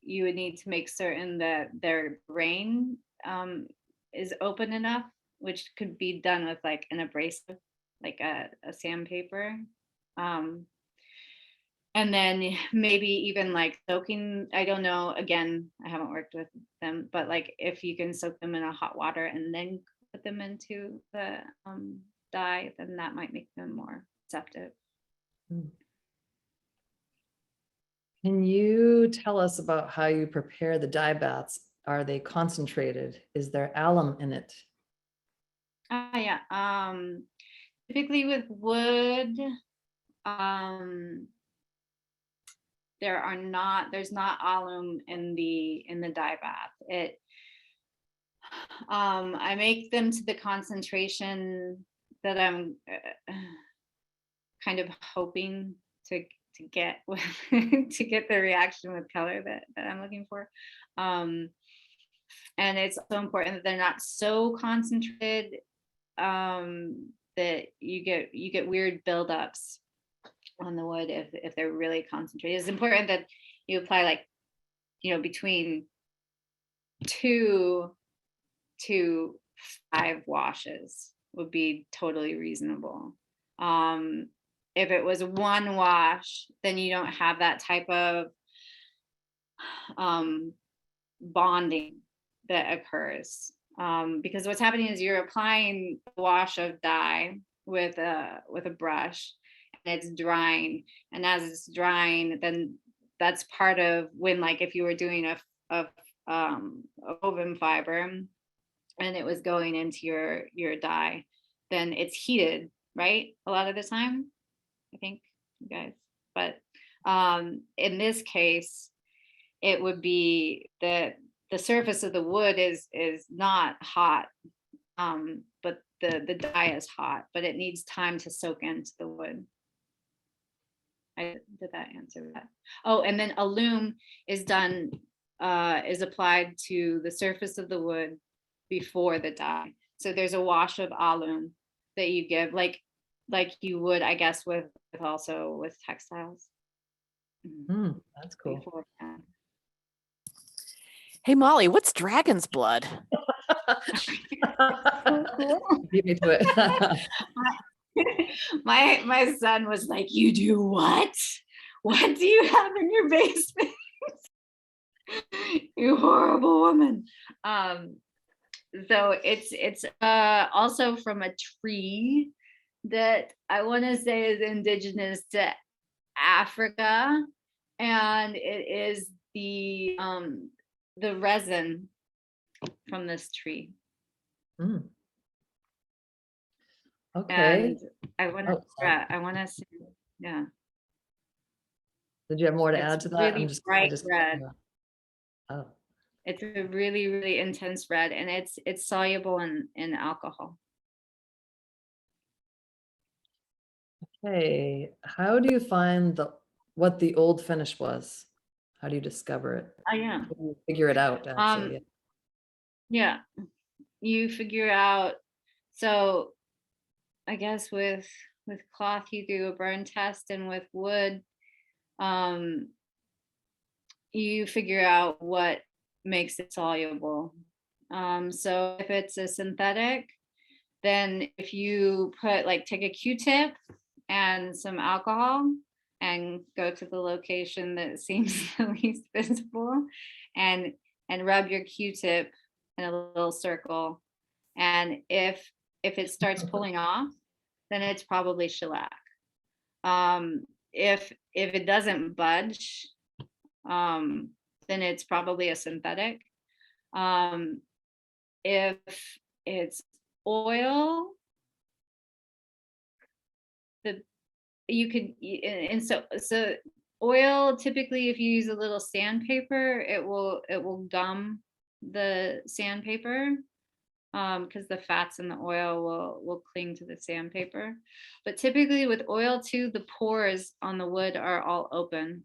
you would need to make certain that their brain is open enough, which could be done with like an abrasive, like a sandpaper. And then maybe even like soaking, I don't know, again, I haven't worked with them, but like if you can soak them in a hot water and then put them into the dye, then that might make them more receptive. Can you tell us about how you prepare the dye baths? Are they concentrated? Is there alum in it? Yeah. Typically with wood, there's not alum in the dye bath. I make them to the concentration that I'm kind of hoping to get to get the reaction with color that I'm looking for. And it's so important that they're not so concentrated that you get weird buildups on the wood if they're really concentrated. It's important that you apply like, between 2 to 5 washes would be totally reasonable. If it was 1 wash, then you don't have that type of bonding that occurs, because what's happening is you're applying a wash of dye with a brush, and it's drying, and as it's drying, then that's part of when, like, if you were doing a woven fiber and it was going into your dye, then it's heated, right, a lot of the time, I think, you guys. But in this case, it would be that the surface of the wood is not hot, but the dye is hot, but it needs time to soak into the wood. Did that answer that? Oh, and then alum is applied to the surface of the wood before the dye. So there's a wash of alum that you give, like you would, I guess, with textiles. That's cool. Beforehand. Hey, Molly, what's dragon's blood? Beat me to it. My son was like, "You do what? what do you have in your basement? You horrible woman. So it's also from a tree that I want to say is indigenous to Africa, and it is the resin from this tree. Mm. Okay. And I want Oh, sorry. to, say, yeah, Did you have more to it's add to that? really I bright just- red. Oh, It's a really, really intense red, and it's soluble in alcohol. hey, how do you find what the old finish was? How do you discover it? Oh yeah. How do you figure it out, actually? Yeah, you figure out. So I guess with cloth you do a burn test, and with wood you figure out what makes it soluble. So if it's a synthetic, then if you put take a Q-tip and some alcohol and go to the location that seems the least visible and rub your Q-tip in a little circle, and if it starts pulling off, then it's probably shellac. If it doesn't budge, then it's probably a synthetic. If it's oil, you could, and so oil, typically if you use a little sandpaper, it will gum the sandpaper, because the fats in the oil will cling to the sandpaper. But typically with oil too, the pores on the wood are all open.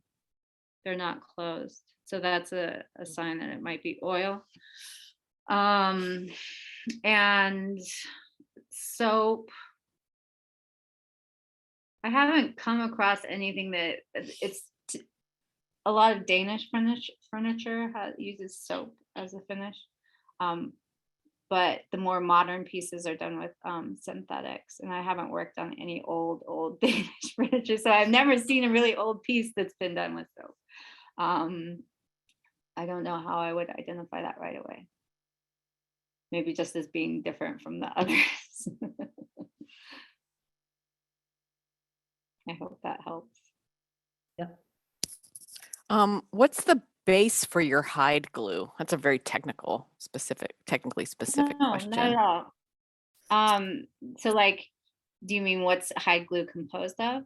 They're not closed. So that's a sign that it might be oil. And soap. I haven't come across anything that a lot of Danish furniture uses soap as a finish. But the more modern pieces are done with synthetics, and I haven't worked on any old Danish furniture, so I've never seen a really old piece that's been done with soap. I don't know how I would identify that right away. Maybe just as being different from the others. I hope that helps. Yeah. What's the base for your hide glue? That's a very technically specific No, question. not at all. So do you mean what's hide glue composed of?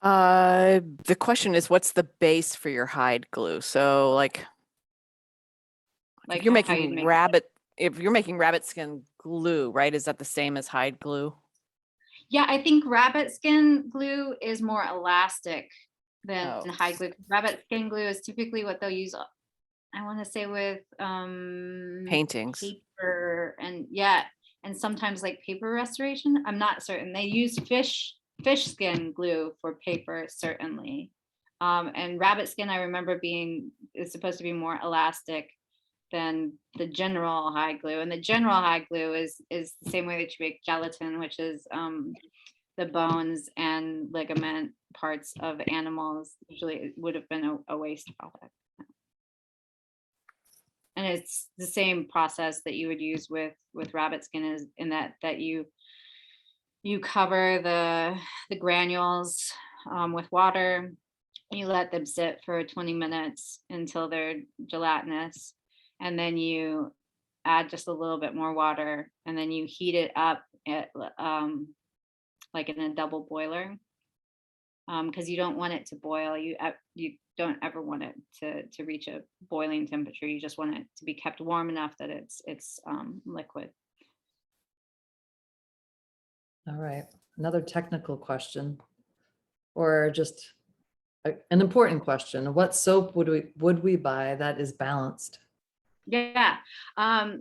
The question is, what's the base for your hide glue? So if you're how you'd making make if you're making rabbit skin glue, right? Is that the same as hide glue? Yeah, I think rabbit skin glue is more elastic than hide glue. Rabbit skin glue is typically what they'll use, I want to say, with Paintings. paper, and sometimes paper restoration. I'm not certain. They use fish skin glue for paper, certainly. And rabbit skin, I remember is supposed to be more elastic than the general hide glue. And the general hide glue is the same way that you make gelatin, which is the bones and ligament parts of animals. Usually it would have been a waste product. And it's the same process that you would use with rabbit skin, is in that you cover the granules with water. You let them sit for 20 minutes until they're gelatinous, and then you add just a little bit more water, and then you heat it up at in a double boiler, because you don't want it to boil. You don't ever want it to reach a boiling temperature. You just want it to be kept warm enough that it's liquid. All right. Another technical question, or just an important question. What soap would we buy that is balanced? Yeah.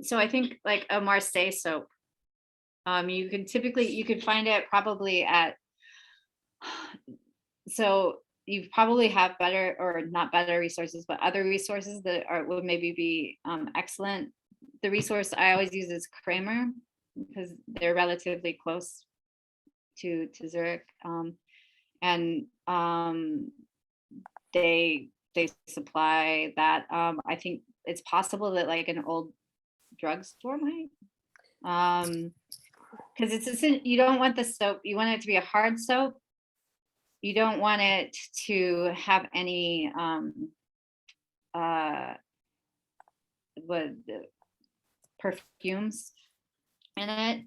So I think a Marseille soap. You could find it probably at, so you probably have better, or not better resources, but other resources that would maybe be excellent. The resource I always use is Kramer, because they're relatively close to Zurich. and they supply that. I think it's possible that like an old drugstore might, because you don't want the soap, you want it to be a hard soap. You don't want it to have any perfumes in it,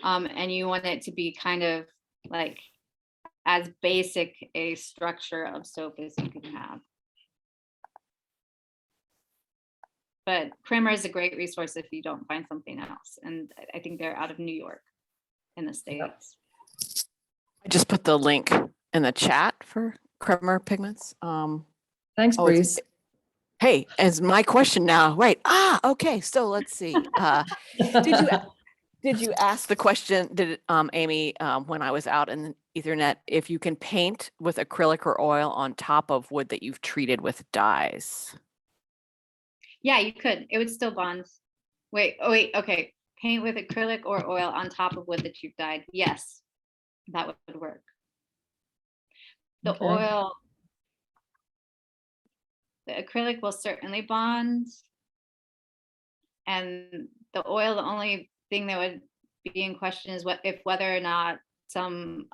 and you want it to be kind of like as basic a structure of soap as you can have. But Primer is a great resource if you don't find something else, and I think they're out of New York in the States. I just put the link in the chat for Kremer pigments. Thanks, Oh, it's- Breeze. Hey, as my question now, right? Okay. So let's see. Did you ask the question? Did Amy, when I was out in the Ethernet, if you can paint with acrylic or oil on top of wood that you've treated with dyes? Yeah, you could. It would still bond. Wait. Okay. Paint with acrylic or oil on top of wood that you've dyed. Yes, that would work. The Okay. oil. The acrylic will certainly bond, and the oil, the only thing that would be in question is whether or not some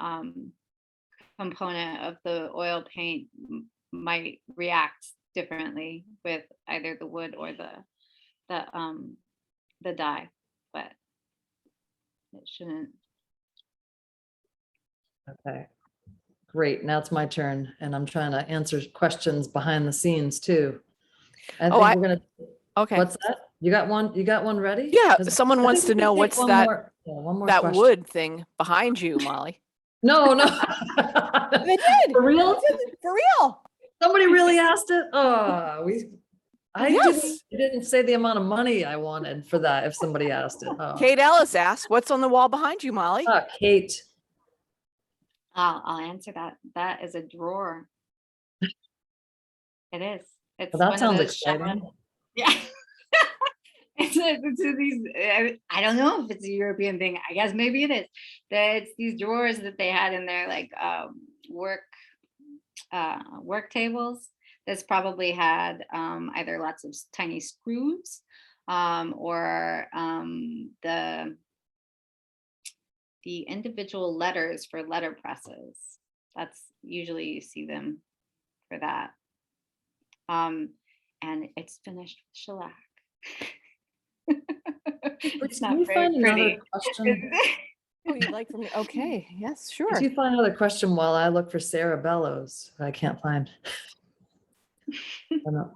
component of the oil paint might react differently with either the wood or the dye, but it shouldn't. Okay. Great. Now it's my turn, and I'm trying to answer questions behind the scenes too. I think we're gonna. Okay. What's that? You got one? You got one ready? Yeah, 'Cause someone I wants think to we can know take what's one that more- yeah, one more that question. wood thing behind you, Molly. No. They did. For real? For real. Somebody really asked it? Oh, I Yes. didn't say the amount of money I wanted for that if somebody asked it. Oh. Kate Ellis asked, "What's on the wall behind you, Molly?" Kate. I'll answer that. That is a drawer. It is. It's Well, that one of sounds those exciting. Yeah. It's these, I don't know if it's a European thing. I guess maybe it is. It's these drawers that they had in their like work tables. That's probably had either lots of tiny screws or the individual letters for letter presses. That's usually you see them for that. And it's finished with shellac. It's Can not you very find another pretty. question? Oh, you'd like for me? Okay. Yes, sure. Could you find another question while I look for Sarah Bellos? I can't find. I don't know.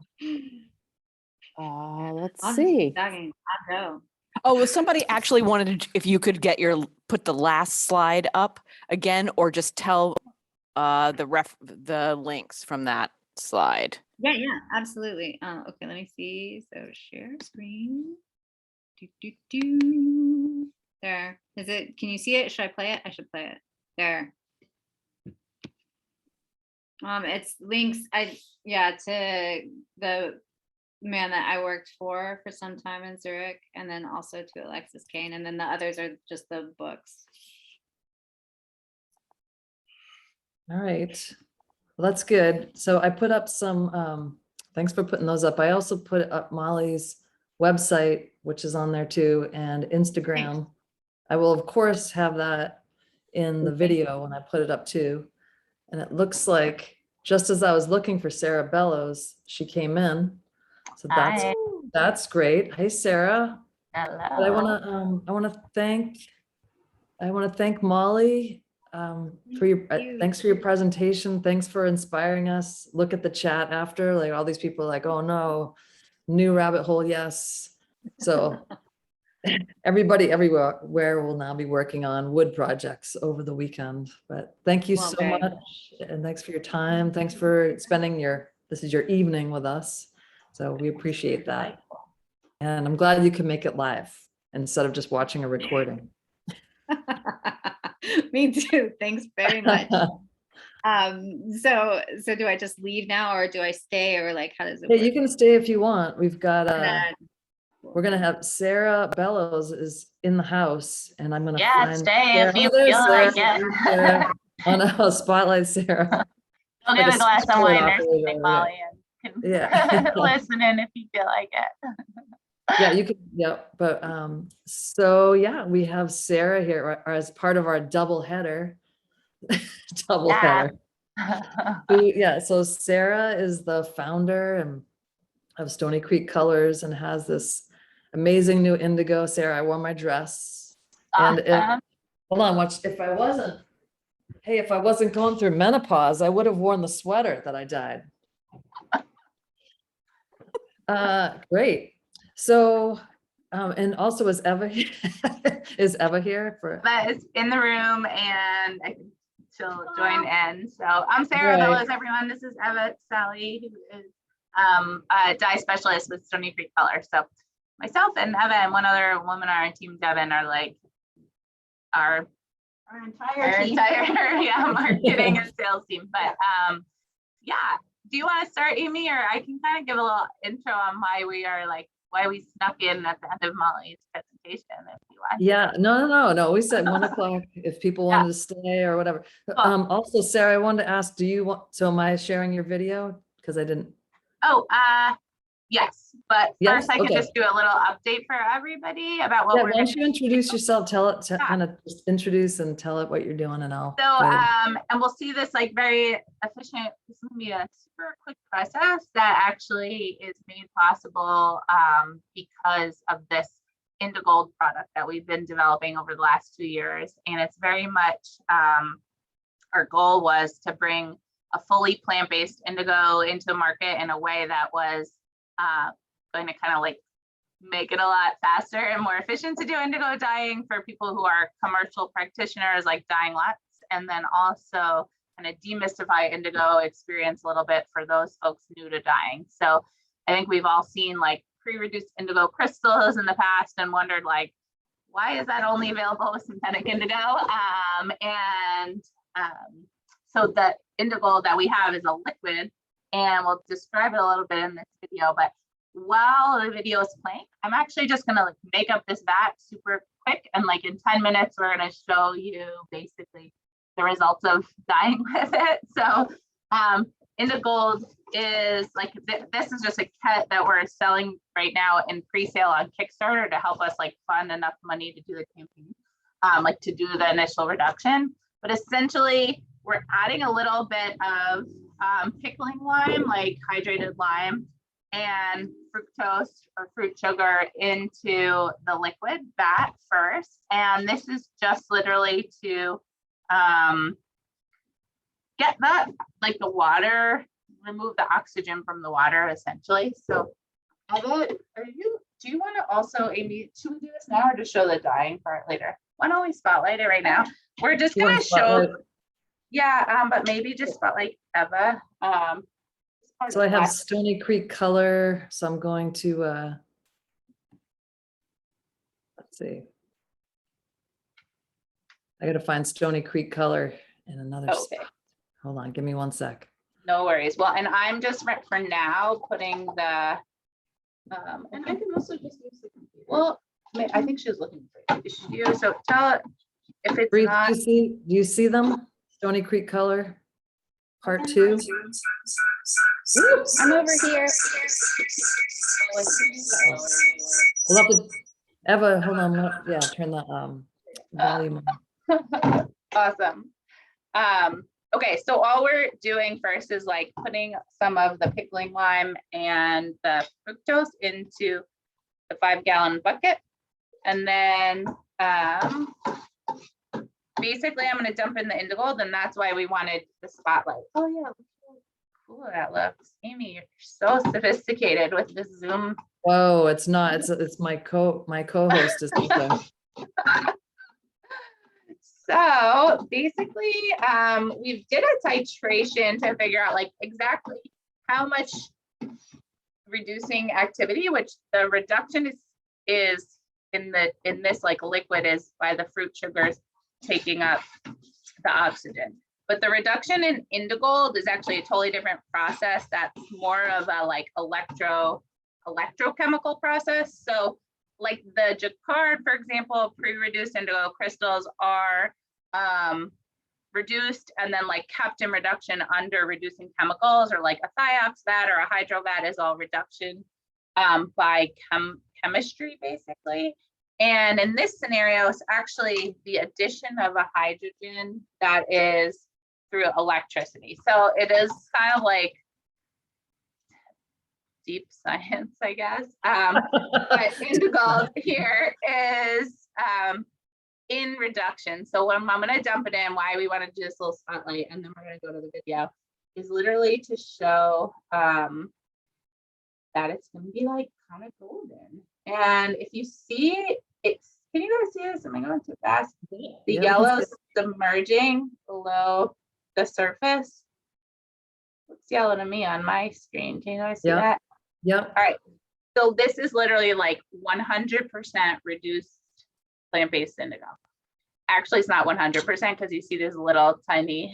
Let's I'll see. I'll go. Oh, well, somebody actually wanted to, if you could put the last slide up again, or just tell the links from that slide. Yeah, absolutely. Okay, let me see. So share screen. There. Is it? Can you see it? Should I play it? I should play it. There. It's links. To the man that I worked for some time in Zurich, and then also to Alexis Kane, and then the others are just the books. All right. Well, that's good. So I put up some, thanks for putting those up. I also put up Molly's website, which is on there too, and Instagram. Thanks. I will, of course, have that in the video when I put it up too. And it looks like, just as I was looking for Sarah Bellos, she came in. So that's great. Hey, Sarah. Hello. But I want to thank Molly for your thanks for your presentation. Thanks for inspiring us. Look at the chat after, like all these people are like, oh no, new rabbit hole. Yes. So everybody everywhere will now be working on wood projects over the weekend. But thank you so much. And thanks for your time. Thanks for spending this is your evening with us. So we appreciate that. And I'm glad you can make it live instead of just watching a recording. Me too. Thanks very much. So do I just leave now, or do I stay, or like how does it work? You can stay if you want. We've got we're gonna have Sarah Bellos is in the house, and I'm gonna find stay Sarah. if you Oh, there's feel like Sarah. it. Sarah. Oh no, spotlight Sarah. I'll Like get a a glass of switchboard wine or operator, something, yeah. Molly, and can Yeah. listen in if you feel like it. Yeah, you could, yeah, but so yeah, we have Sarah here or as part of our double header. Double Yeah. header. Yeah, so Sarah is the founder and of Stony Creek Colors and has this amazing new indigo. Sarah, I wore my dress. And Awesome. hold on, watch, if I wasn't going through menopause, I would have worn the sweater that I dyed. Great. So, and also is Eva here? Is Eva here for? That is in the room and she'll join in. So I'm Sarah Right. Bellos, everyone. This is Eva Sally, who is a dye specialist with Stony Creek Colors. So myself and Eva and one other woman on our team, Devin, are like our entire marketing and sales team. But yeah, do you want to start, Amy, or I can kind of give a little intro on why we snuck in at the end of Molly's presentation if you want. Yeah, no. We said 1 o'clock if people Yeah. wanted to stay or whatever. Cool. Also, Sarah, I wanted to ask, do you want, so am I sharing your video? Because I didn't. Oh, yes, but Yes? first I could Okay. just do a little update for everybody about what Yeah, we're why gonna don't you introduce yourself, tell it, Yeah. kind of just introduce and tell it what you're doing and I'll. So, go ahead. and we'll see this like very efficient, this is gonna be a super quick process that actually is made possible because of this Indigo product that we've been developing over the last 2 years. And it's very much, our goal was to bring a fully plant-based indigo into market in a way that was going to kind of like make it a lot faster and more efficient to do indigo dyeing for people who are commercial practitioners like dyeing lots, and then also kind of demystify indigo experience a little bit for those folks new to dyeing. So I think we've all seen like pre-reduced indigo crystals in the past and wondered like, why is that only available with synthetic indigo? So the indigo that we have is a liquid, and we'll describe it a little bit in this video, but while the video is playing, I'm actually just gonna like make up this vat super quick, and like in 10 minutes, we're gonna show you basically the results of dyeing with it. So Indigo is like, this is just a kit that we're selling right now in pre-sale on Kickstarter to help us like fund enough money to do the campaign, like to do the initial reduction. But essentially, we're adding a little bit of pickling lime, like hydrated lime, and fructose or fruit sugar into the liquid vat first. And this is just literally to get that, like the water, remove the oxygen from the water essentially. So Eva, do you want to also, Amy, should we do this now or just show the dyeing part later? Why don't we spotlight it right now? We're just You want gonna to spotlight? show, yeah, but maybe just spotlight Eva. So I have Stony Creek Color, so I'm going to, let's see. I gotta find Stony Creek Color in another Okay. spot. Hold on, give me 1 sec. No worries. Well, and I'm just for now putting the, and I can also just use the computer. Well, I think she was looking for you. So tell it if it's Bree, not. do you see them? Stony Creek Color, part 2. I'm over here. We'll have to, Eva, hold on, yeah, turn the volume on. Awesome. Okay, so all we're doing first is like putting some of the pickling lime and the fructose into the 5-gallon bucket. And then basically I'm gonna dump in the indigo, and that's why we wanted the spotlight. Oh yeah, look how cool that looks. Amy, you're so sophisticated with this Zoom. Whoa, it's not, it's my co-host is also. So basically, we did a titration to figure out like exactly how much reducing activity, which the reduction is in this like liquid is by the fruit sugars taking up the oxygen. But the reduction in indigo is actually a totally different process. That's more of a like electrochemical process. So like the Jacquard, for example, pre-reduced indigo crystals are reduced and then like kept in reduction under reducing chemicals, or like a thiox vat or a hydro vat is all reduction by chemistry basically. And in this scenario, it's actually the addition of a hydrogen that is through electricity. So it is kind of like deep science, I guess. But indigo here is in reduction. So when I'm going to dump it in, why we want to do this little spotlight, and then we're going to go to the video, is literally to show that it's going to be like kind of golden. And if you see, it's, can you guys see this? Am I going too fast? The yellow submerging below the surface. Looks yellow to me on my screen. Can you guys see that? Yep. All right. So this is literally like 100% reduced plant-based indigo. Actually, it's not 100% because you see this little tiny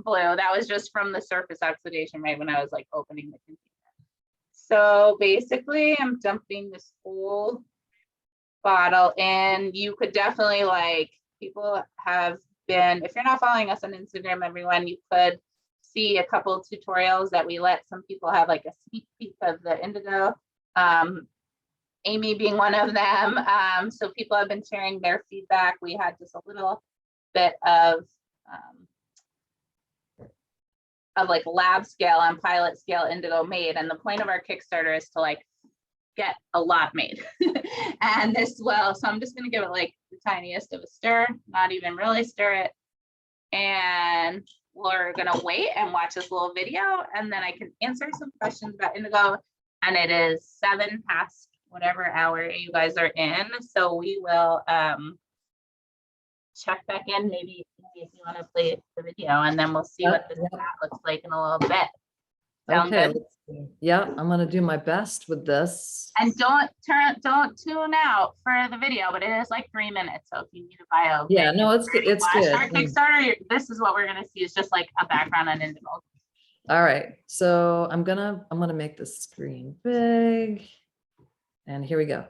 blue. That was just from the surface oxidation right when I was like opening the container. So basically, I'm dumping this whole bottle in. You could definitely, like, people have been, if you're not following us on Instagram, everyone, you could see a couple tutorials that we let some people have like a sneak peek of the indigo. Amy being one of them. So people have been sharing their feedback. We had just a little bit of like lab scale and pilot scale indigo made. And the point of our Kickstarter is to like get a lot made. And this, well, so I'm just gonna give it like the tiniest of a stir, not even really stir it. And we're gonna wait and watch this little video, and then I can answer some questions about indigo. And it is 7 past whatever hour you guys are in. So we will check back in, maybe if you want to play the video, and then we'll see what this looks like in a little bit. Sound Okay. good? Let's see. Yeah, I'm gonna do my best with this. And don't tune out for the video, but it is like 3 minutes. So if you need a bio, Yeah, no, it's good. It's good. Our Kickstarter, this is what we're gonna see. It's just like a background on indigo. All right, so I'm gonna make this screen big, and here we go.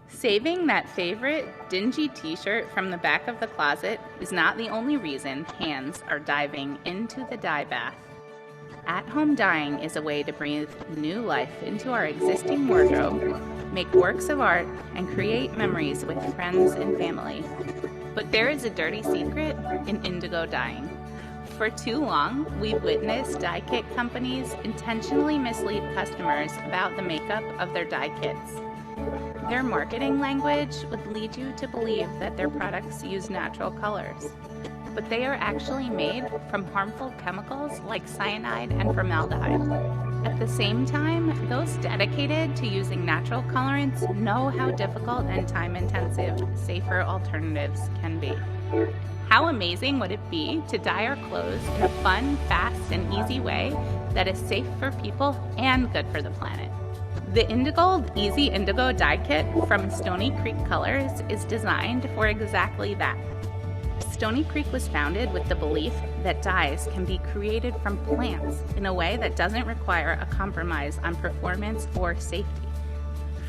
Saving that favorite dingy t-shirt from the back of the closet is not the only reason hands are diving into the dye bath. At-home dyeing is a way to breathe new life into our existing wardrobe, make works of art, and create memories with friends and family. But there is a dirty secret in indigo dyeing. For too long, we've witnessed dye kit companies intentionally mislead customers about the makeup of their dye kits. Their marketing language would lead you to believe that their products use natural colors, but they are actually made from harmful chemicals like cyanide and formaldehyde. At the same time, those dedicated to using natural colorants know how difficult and time-intensive safer alternatives can be. How amazing would it be to dye our clothes in a fun, fast, and easy way that is safe for people and good for the planet? The Indigo Easy Indigo Dye Kit from Stony Creek Colors is designed for exactly that. Stony Creek was founded with the belief that dyes can be created from plants in a way that doesn't require a compromise on performance or safety.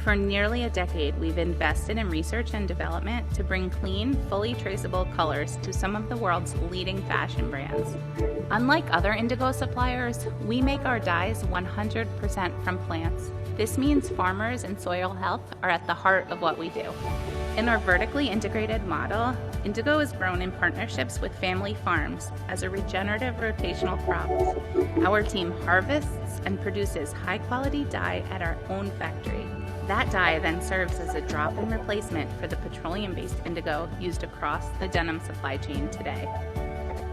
For nearly a decade, we've invested in research and development to bring clean, fully traceable colors to some of the world's leading fashion brands. Unlike other indigo suppliers, we make our dyes 100% from plants. This means farmers and soil health are at the heart of what we do. In our vertically integrated model, indigo is grown in partnerships with family farms as a regenerative rotational crop. Our team harvests and produces high-quality dye at our own factory. That dye then serves as a drop-in replacement for the petroleum-based indigo used across the denim supply chain today.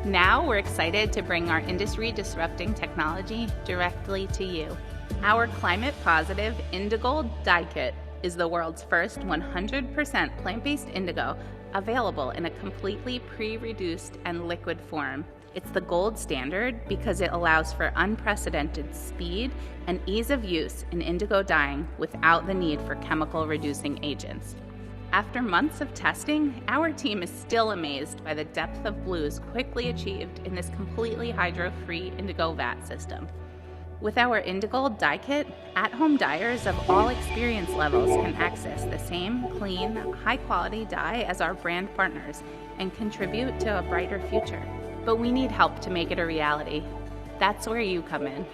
Now we're excited to bring our industry-disrupting technology directly to you. Our climate-positive Indigo Dye Kit is the world's first 100% plant-based indigo available in a completely pre-reduced and liquid form. It's the gold standard because it allows for unprecedented speed and ease of use in indigo dyeing without the need for chemical reducing agents. After months of testing, our team is still amazed by the depth of blues quickly achieved in this completely hydro-free indigo vat system. With our Indigo dye kit, at-home dyers of all experience levels can access the same clean, high-quality dye as our brand partners and contribute to a brighter future. But we need help to make it a reality. That's where you come in.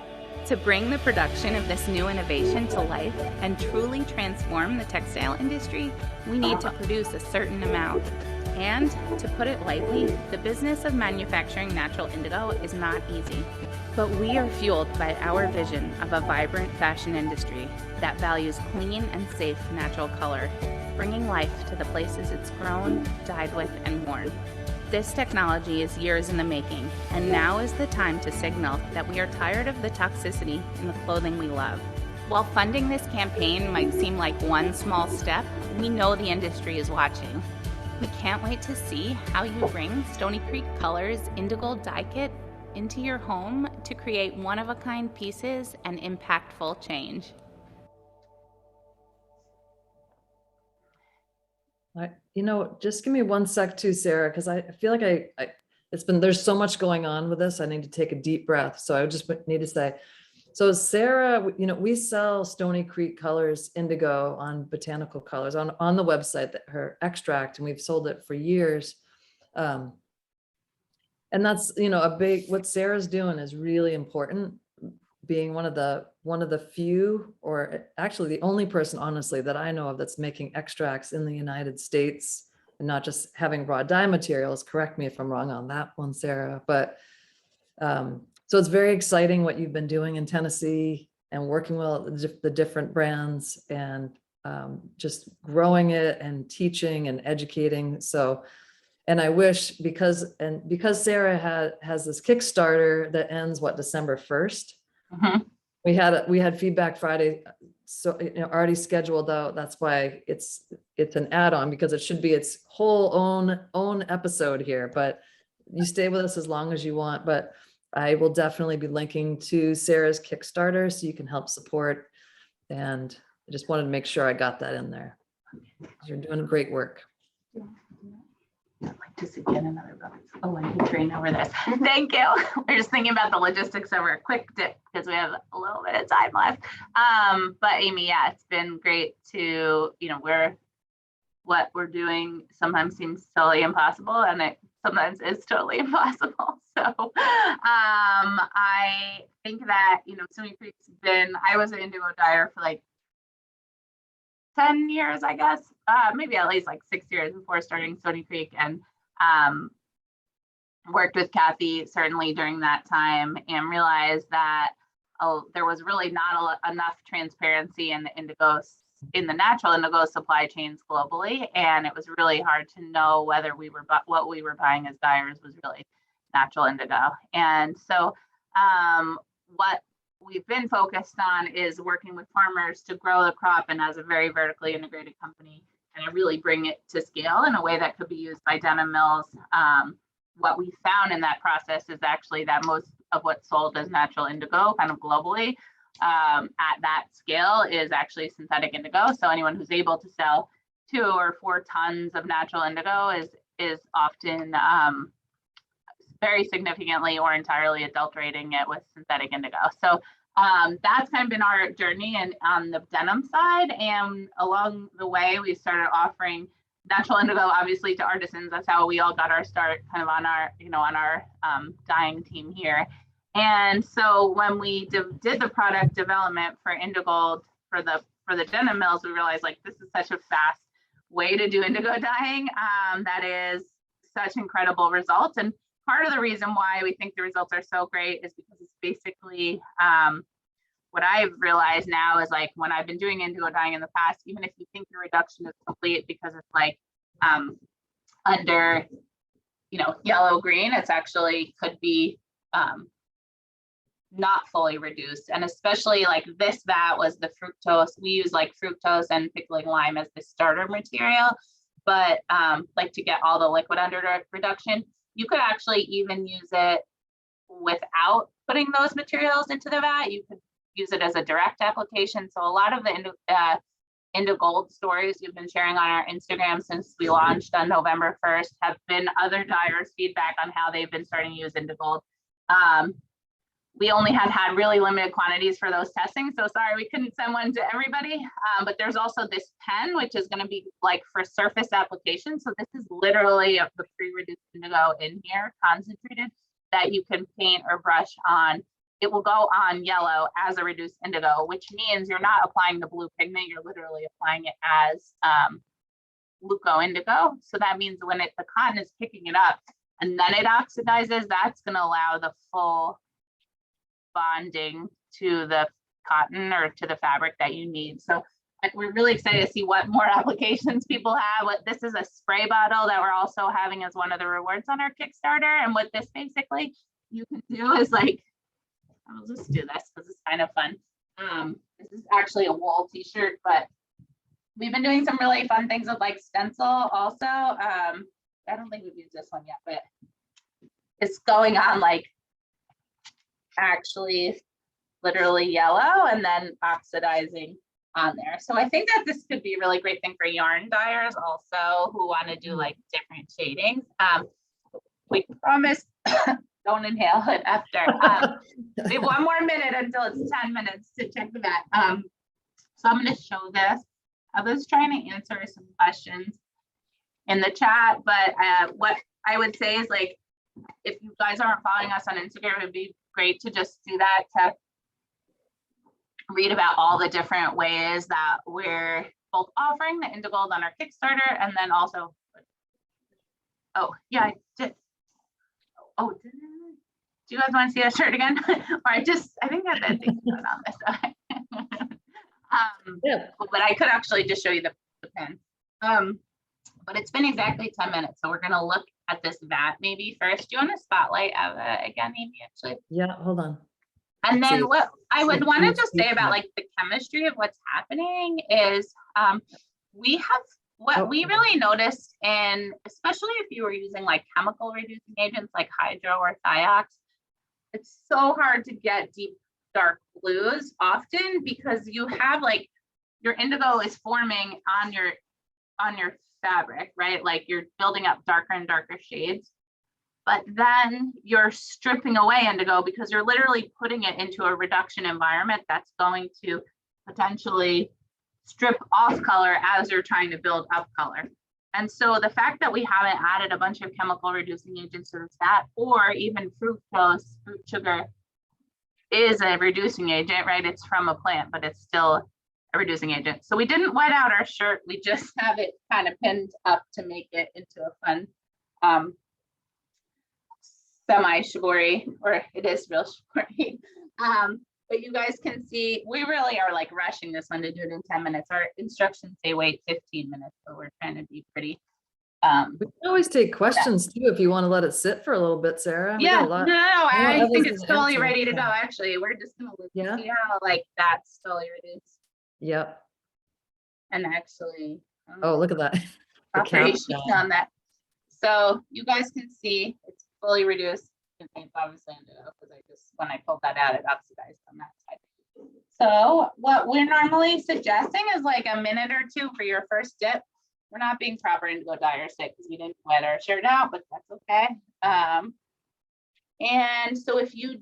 To bring the production of this new innovation to life and truly transform the textile industry, we need to produce a certain amount. And, to put it lightly, the business of manufacturing natural indigo is not easy. But we are fueled by our vision of a vibrant fashion industry that values clean and safe natural color, bringing life to the places it's grown, dyed with, and worn. This technology is years in the making, and now is the time to signal that we are tired of the toxicity in the clothing we love. While funding this campaign might seem like one small step, we know the industry is watching. We can't wait to see how you bring Stony Creek Colors Indigo dye kit into your home to create one-of-a-kind pieces and impactful change. Just give me one sec too, Sarah, because I feel like there's so much going on with this. I need to take a deep breath. So I just need to say, so Sarah, we sell Stony Creek Colors Indigo on Botanical Colors on the website, that her extract, and we've sold it for years. And that's, what Sarah's doing is really important, being one of the few, or actually the only person, honestly, that I know of that's making extracts in the United States and not just having raw dye materials. Correct me if I'm wrong on that one, Sarah. But so it's very exciting what you've been doing in Tennessee and working with the different brands and just growing it and teaching and educating. So, and I wish, because Sarah has this Kickstarter that ends December 1st. Mhm. We had Feedback Friday, so already scheduled out. That's why it's an add-on, because it should be its whole own episode here. But you stay with us as long as you want. But I will definitely be linking to Sarah's Kickstarter so you can help support. And I just wanted to make sure I got that in there. You're doing great work. I'd like to see again another bucket. Oh, I can train over this. Thank you. We're just thinking about the logistics of our quick dip because we have a little bit of time left. But Amy, yeah, it's been great to, what we're doing sometimes seems totally impossible, and it sometimes is totally impossible. So I think that, Stony Creek's I was an indigo dyer for like 10 years, I guess, maybe at least like 6 years before starting Stony Creek, and worked with Kathy certainly during that time, and realized that there was really not enough transparency in the natural indigo supply chains globally, and it was really hard to know whether what we were buying as dyers was really natural indigo. And so what we've been focused on is working with farmers to grow the crop, and as a very vertically integrated company, and to really bring it to scale in a way that could be used by denim mills. What we found in that process is actually that most of what's sold as natural indigo kind of globally at that scale is actually synthetic indigo. So anyone who's able to sell 2 or 4 tons of natural indigo is often very significantly or entirely adulterating it with synthetic indigo. So that's kind of been our journey and on the denim side. And along the way, we started offering natural indigo, obviously, to artisans. That's how we all got our start, kind of on our dyeing team here. And so when we did the product development for Indigo for the denim mills, we realized like this is such a fast way to do indigo dyeing that is such incredible results. And part of the reason why we think the results are so great is because it's basically what I've realized now is like when I've been doing indigo dyeing in the past, even if you think the reduction is complete because it's like under yellow green, it's actually could be not fully reduced. And especially like this vat was the fructose. We use like fructose and pickling lime as the starter material, but like to get all the liquid under reduction, you could actually even use it without putting those materials into the vat. You could use it as a direct application. So a lot of the Indigold stories we've been sharing on our Instagram since we launched on November 1st have been other dyers' feedback on how they've been starting to use Indigold. we only had really limited quantities for those testing. So sorry, we couldn't send one to everybody. But there's also this pen, which is going to be like for surface application. So this is literally the pre-reduced indigo in here, concentrated, that you can paint or brush on. It will go on yellow as a reduced indigo, which means you're not applying the blue pigment, you're literally applying it as Luco indigo. So that means when the cotton is picking it up and then it oxidizes, that's going to allow the full bonding to the cotton or to the fabric that you need. So we're really excited to see what more applications people have. This is a spray bottle that we're also having as one of the rewards on our Kickstarter. And what this basically you can do is like, I'll just do this because it's kind of fun. This is actually a wool t-shirt, but we've been doing some really fun things with like stencil also. I don't think we've used this one yet, but it's going on like actually literally yellow and then oxidizing on there. So I think that this could be a really great thing for yarn dyers also who want to do like different shadings. We promise don't inhale it after. We have 1 more minute until it's 10 minutes to check the mat. So I'm going to show this. I was trying to answer some questions in the chat, but what I would say is like, if you guys aren't following us on Instagram, it would be great to just do that, to read about all the different ways that we're both offering the Indigo on our Kickstarter, and then also, oh yeah, I did. Oh, do you guys want to see that shirt again? Or I think I did think on this. Yeah. But I could actually just show you the pen. But it's been exactly 10 minutes, so we're gonna look at this vat maybe first. Do you want to spotlight Eva again, Amy? Actually. Yeah, hold on. And then what I would want to just say about like the chemistry of what's happening is we have what we really noticed, and especially if you were using like chemical reducing agents like hydro or thiox, it's so hard to get deep dark blues often because you have like your indigo is forming on your fabric, right? Like you're building up darker and darker shades, but then you're stripping away indigo because you're literally putting it into a reduction environment that's going to potentially strip off color as you're trying to build up color. And so the fact that we haven't added a bunch of chemical reducing agents to the fat, or even fructose, fruit sugar, is a reducing agent, right? It's from a plant, but it's still a reducing agent. So we didn't white out our shirt. We just have it kind of pinned up to make it into a fun semi-shibori, or it is real shibori. But you guys can see, we really are like rushing this one to do it in 10 minutes. Our instructions say wait 15 minutes, but we're trying to be pretty. We can always take questions too if you want to let it sit for a little bit, Sarah. We Yeah, got a lot. no, I think it's totally answer. ready to go. Actually, we're just gonna look Yeah. see how like that's totally reduced. Yep. And actually, Oh, look at that. The operation countdown. on that. So you guys can see it's fully reduced. It's obviously ended up because when I pulled that out, it oxidized on that side. So what we're normally suggesting is like a minute or two for your first dip. We're not being proper indigo dyers today because we didn't wet our shirt out, but that's okay. And so if you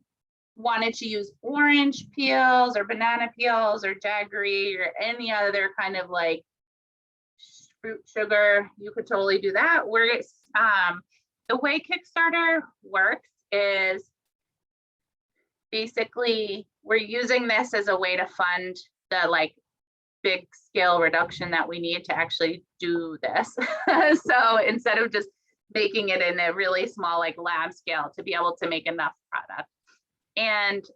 wanted to use orange peels or banana peels or jaggery or any other kind of like fruit sugar, you could totally do that. The way Kickstarter works is basically we're using this as a way to fund the like big scale reduction that we need to actually do this. So instead of just making it in a really small like lab scale to be able to make enough product. And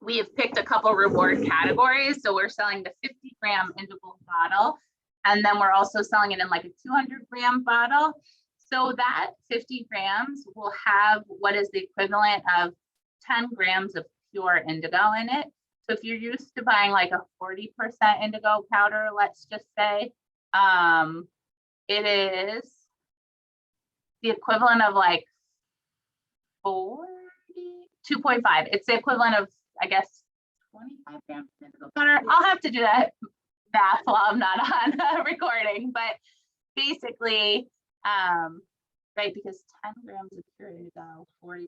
we have picked a couple reward categories. So we're selling the 50-gram indigo bottle, and then we're also selling it in like a 200-gram bottle. So that 50 grams will have what is the equivalent of 10 grams of pure indigo in it. So if you're used to buying like a 40% indigo powder, let's just say, it is the equivalent of like 2.5. It's the equivalent of, I guess, 25 grams of indigo powder. I'll have to do that math while I'm not on recording, but basically, right, because 10 grams of pure indigo, 40%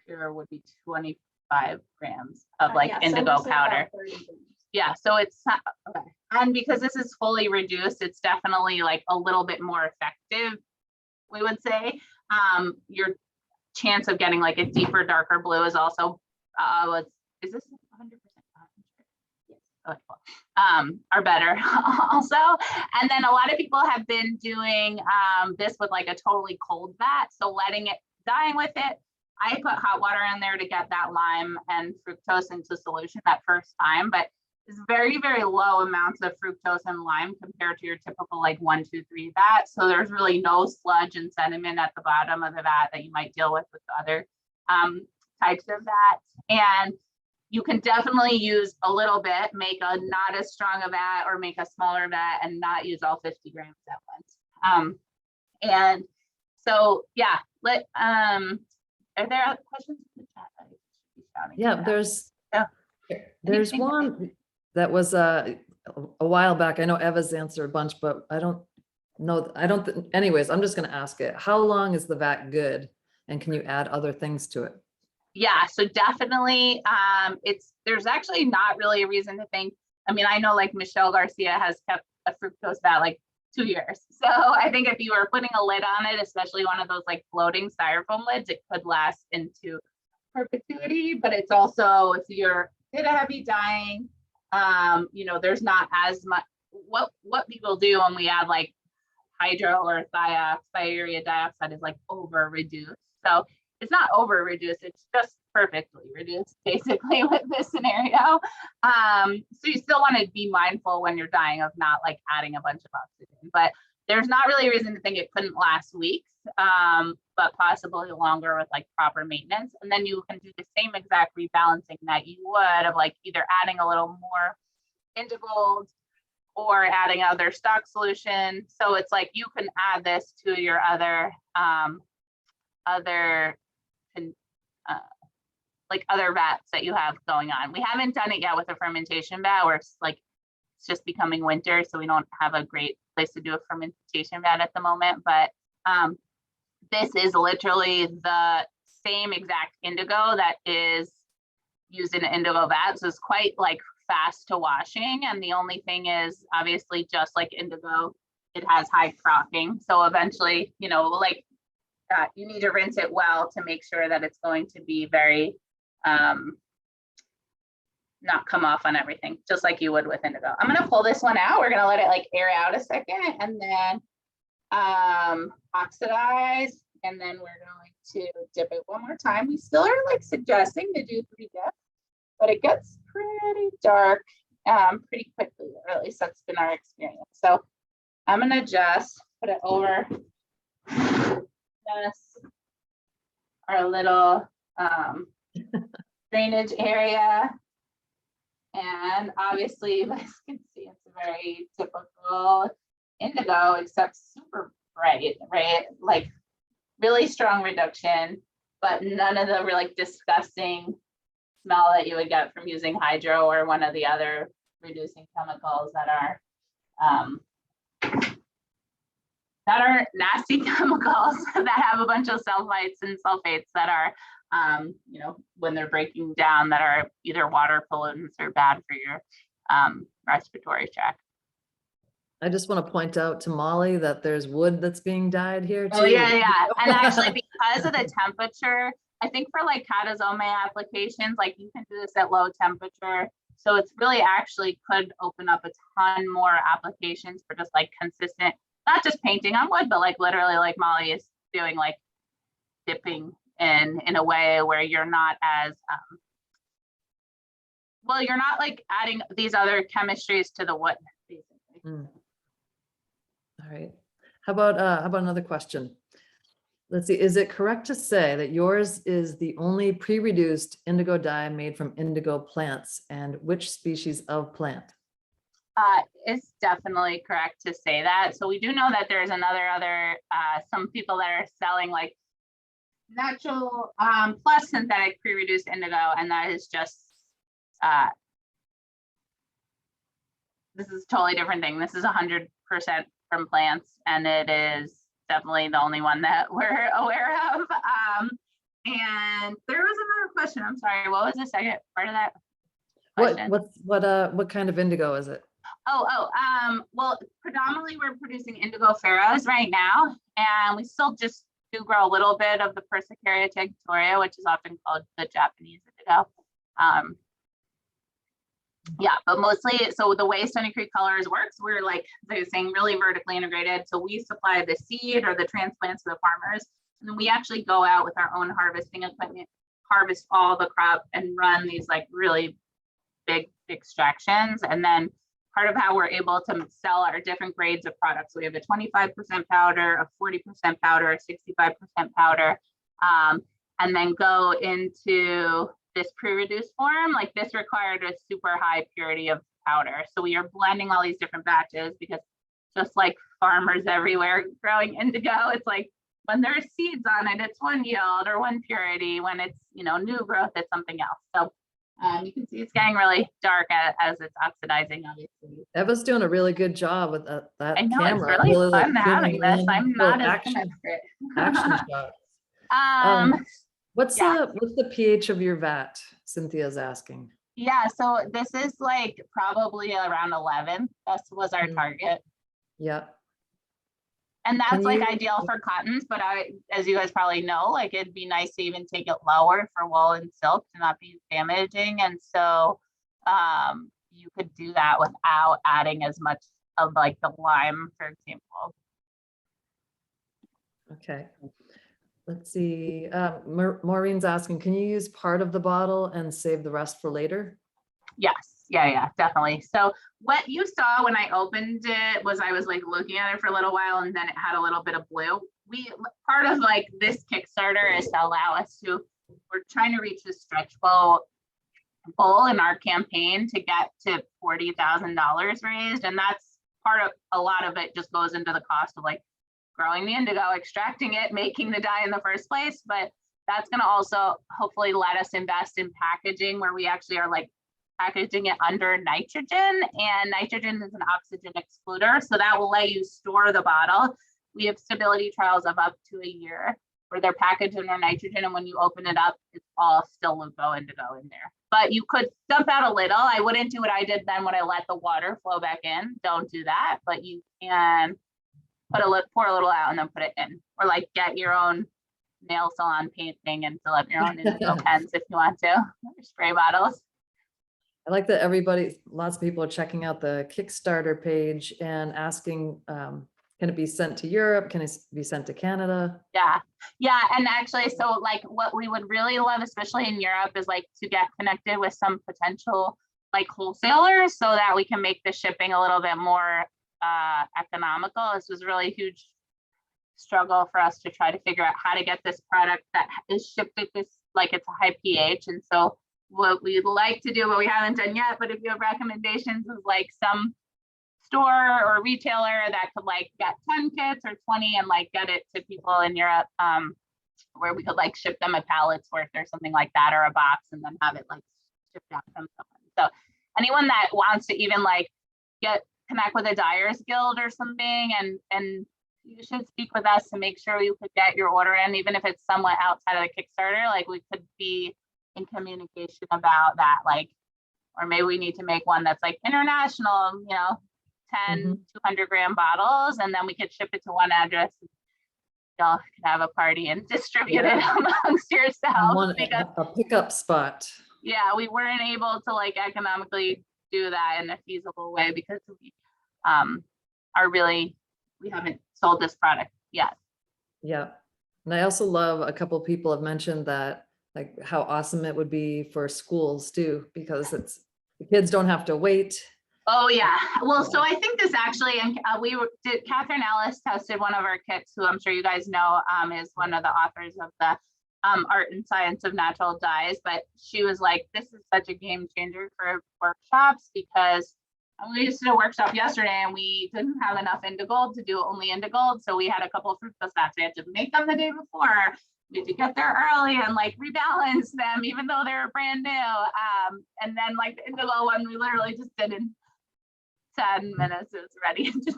pure would be 25 grams of like indigo powder. Yeah, so it's not, okay. And because this is fully reduced, it's definitely like a little bit more effective, we would say. Your chance of getting like a deeper, darker blue is also, is this 100%? Okay, cool. Are better also. And then a lot of people have been doing this with like a totally cold vat. So letting it, dyeing with it. I put hot water in there to get that lime and fructose into solution that first time, but it's very, very low amounts of fructose and lime compared to your typical like 1, 2, 3 vat. So there's really no sludge and sediment at the bottom of the vat that you might deal with other types of vats. And you can definitely use a little bit, make a not as strong a vat or make a smaller vat and not use all 50 grams at once. And so, yeah, are there questions in the chat? Yeah, there's one that was a while back. I know Eva's answered a bunch, but I don't know. Anyways, I'm just going to ask it. How long is the vat good? And can you add other things to it? Yeah, so definitely there's actually not really a reason to think. I mean, I know like Michelle Garcia has kept a fructose vat like 2 years. So I think if you were putting a lid on it, especially one of those like floating styrofoam lids, it could last into perpetuity. But it's also, if you're did a heavy dyeing, you know, there's not as much. What people do when we add like hydro or thiourea dioxide is like over reduced. So it's not over reduced, it's just perfectly reduced basically with this scenario. So you still want to be mindful when you're dyeing of not like adding a bunch of oxygen, but there's not really a reason to think it couldn't last weeks, but possibly longer with like proper maintenance. And then you can do the same exact rebalancing that you would of like either adding a little more Indigo or adding other stock solution. So it's like you can add this to your other other vats that you have going on. We haven't done it yet with a fermentation vat where it's like it's just becoming winter, so we don't have a great place to do a fermentation vat at the moment. But this is literally the same exact indigo that is used in an indigo vat, so it's quite like fast to washing. And the only thing is, obviously, just like indigo, it has high crocking. So eventually, you know, like you need to rinse it well to make sure that it's going to be very not come off on everything, just like you would with indigo. I'm gonna pull this one out. We're gonna let it like air out a second and then oxidize. And then we're going to dip it one more time. We still are like suggesting to do 3 dips, but it gets pretty dark pretty quickly, or at least that's been our experience. So I'm gonna just put it over this, our little drainage area. And obviously, you guys can see it's a very typical indigo, except super bright, right? Like really strong reduction, but none of the really disgusting smell that you would get from using hydro or one of the other reducing chemicals that are nasty chemicals that have a bunch of sulfites and sulfates that are you know, when they're breaking down, that are either water pollutants or bad for your respiratory tract. I just want to point out to Molly that there's wood that's being dyed here too. Oh yeah, yeah. And actually, because of the temperature, I think for like catazome applications, like you can do this at low temperature. So it's really actually could open up a ton more applications for just like consistent, not just painting on wood, but like literally like Molly is doing, like dipping in a way where you're not as well, you're not like adding these other chemistries to the wood, basically. All right. How about another question? Let's see. Is it correct to say that yours is the only pre-reduced indigo dye made from indigo plants, and which species of plant? It's definitely correct to say that. So we do know that there's some people that are selling like natural plus synthetic pre-reduced indigo, and that is just this is a totally different thing. This is 100% from plants, and it is definitely the only one that we're aware of. And there was another question. I'm sorry. What was the second part of that question? What kind of indigo is it? Well, predominantly we're producing indigo pharaohs right now, and we still just do grow a little bit of the Persicaria tinctoria, which is often called the Japanese indigo. Yeah, but mostly, so the way Stony Creek Colors works, we're like, as I was saying, really vertically integrated. So we supply the seed or the transplants to the farmers, and then we actually go out with our own harvesting equipment, harvest all the crop and run these like really big extractions. And then part of how we're able to sell our different grades of products. We have a 25% powder, a 40% powder, a 65% powder, and then go into this pre-reduced form. Like this required a super high purity of powder. So we are blending all these different batches because just like farmers everywhere growing indigo, it's like when there's seeds on it, it's one yield or one purity. When it's, you know, new growth, it's something else. So you can see it's getting really dark as it's oxidizing, obviously. Eva's doing a really good job with that I know, camera. it's really like, fun having this. zooming in. I'm So not as action, expert. action shots. What's yeah. the pH of your vat? Cynthia's asking. Yeah, so this is like probably around 11. That was our target. Yeah. And that's Can like you- ideal for cottons, but as you guys probably know, like it'd be nice to even take it lower for wool and silk to not be damaging. And so you could do that without adding as much of like the lime, for example. Okay. Let's see. Maureen's asking, can you use part of the bottle and save the rest for later? Yes. Yeah, definitely. So what you saw when I opened it was I was like looking at it for a little while and then it had a little bit of blue. Part of like this Kickstarter is to allow us to, we're trying to reach the stretch goal in our campaign to get to $40,000 raised. And that's part of, a lot of it just goes into the cost of like growing the indigo, extracting it, making the dye in the first place. But that's going to also hopefully let us invest in packaging where we actually are like packaging it under nitrogen, and nitrogen is an oxygen excluder. So that will let you store the bottle. We have stability trials of up to a year where they're packaged under nitrogen. And when you open it up, it's all still Luco indigo in there. But you could dump out a little. I wouldn't do what I did then when I let the water flow back in. Don't do that, but you can pour a little out and then put it in, or like get your own nail salon painting and fill up your own indigo pens if you want to, or spray bottles. I like that lots of people are checking out the Kickstarter page and asking, can it be sent to Europe? Can it be sent to Canada? Yeah. And actually, so like what we would really love, especially in Europe, is like to get connected with some potential like wholesalers so that we can make the shipping a little bit more economical. This was really a huge struggle for us to try to figure out how to get this product that is shipped at this, like it's a high pH. And so what we'd like to do, what we haven't done yet, but if you have recommendations, is like some store or retailer that could like get 10 kits or 20 and like get it to people in Europe, where we could like ship them a pallet's worth or something like that, or a box, and then have it like shipped out from someone. So anyone that wants to even like connect with a dyers guild or something, and you should speak with us to make sure you could get your order in, even if it's somewhat outside of the Kickstarter. Like we could be in communication about that, like, or maybe we need to make one that's like international, you know, 10 200 gram bottles, and then we could ship it to one address. Y'all can have a party and distribute it amongst yourselves. A pickup spot. Yeah, we weren't able to like economically do that in a feasible way because we we haven't sold this product yet. Yeah. And I also love, a couple people have mentioned that, like how awesome it would be for schools too, because the kids don't have to wait. Oh yeah. Well, so I think this actually, and Catherine Ellis tested one of our kits, who I'm sure you guys know, is one of the authors of the Art and Science of Natural Dyes. But she was like, this is such a game changer for workshops, because we just did a workshop yesterday and we didn't have enough indigo to do only indigo. So we had a couple of fructose fats. We had to make them the day before. We had to get there early and like rebalance them, even though they were brand new. And then like the indigo one, we literally just did in 10 minutes. It was ready to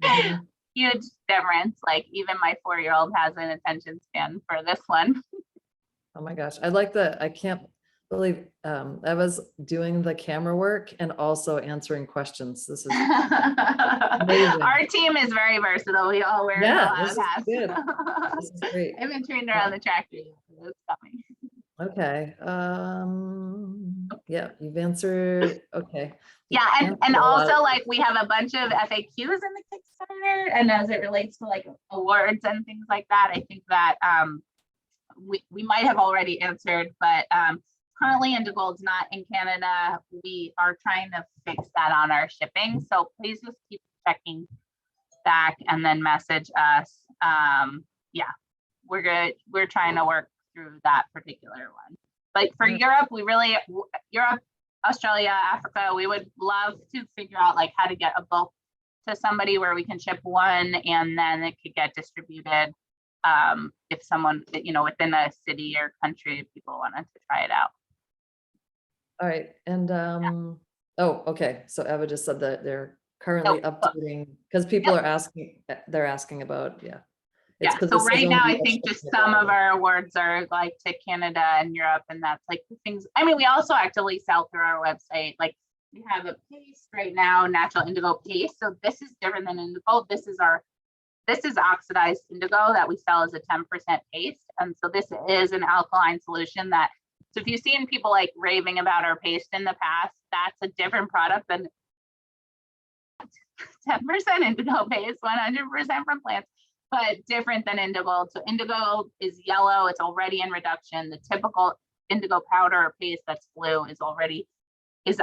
die. huge difference. Like even my 4-year-old has an attention span for this one. Oh my gosh, I can't believe I was doing the camera work and also answering questions. This is amazing. Our team is very versatile. We all wear a Yeah, lot this of is hats. good. This is great. I haven't trained around the tractor yet, so it's coming. Okay. Yeah, you've answered. Okay. You've Yeah, and answered a lot also of- like we have a bunch of FAQs in the Kickstarter, and as it relates to like awards and things like that, I think that we might have already answered, but currently Indigo's not in Canada. We are trying to fix that on our shipping, so please just keep checking back and then message us. Yeah, we're good. We're trying to work through that particular one. Like for Europe, Europe, Australia, Africa, we would love to figure out like how to get a bulk to somebody where we can ship one and then it could get distributed if someone, within a city or country, if people wanted to try it out. All right. And oh, okay. So Eva just said that they're currently updating because people are asking, they're asking about, yeah. It's Yeah, 'cause so this is right now, only I think just Australia. some of our awards are like to Canada and Europe, and that's like the things. I mean, we also actively sell through our website. Like we have a paste right now, natural indigo paste. So this is different than indigo. This is oxidized indigo that we sell as a 10% paste. And so this is an alkaline solution that, so if you've seen people like raving about our paste in the past, that's a different product than 10% indigo paste, 100% from plants, but different than indigo. So indigo is yellow, it's already in reduction. The typical indigo powder or paste that's blue is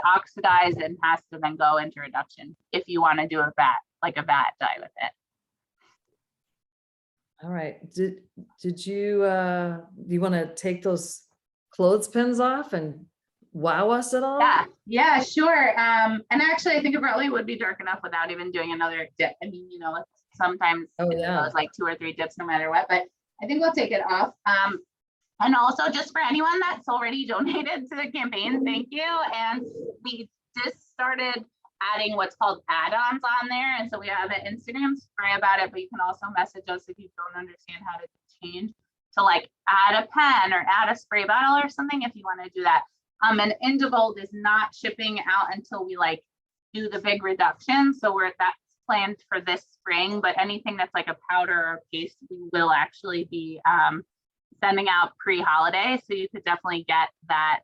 oxidized and has to then go into reduction if you want to do a vat dye with it. All right. Did you do you want to take those clothespins off and wow us at all? Yeah, sure. And actually, I think it probably would be dark enough without even doing another dip. I mean, sometimes it's like 2 or 3 dips no matter what, but I think we'll take it off. And also just for anyone that's already donated to the campaign, thank you. And we just started adding what's called add-ons on there. And so we have an Instagram story about it, but you can also message us if you don't understand how to change to like add a pen or add a spray bottle or something if you want to do that. And Indigo is not shipping out until we like do the big reduction. So that's planned for this spring, but anything that's like a powder or paste, we will actually be sending out pre-holiday. So you could definitely get that,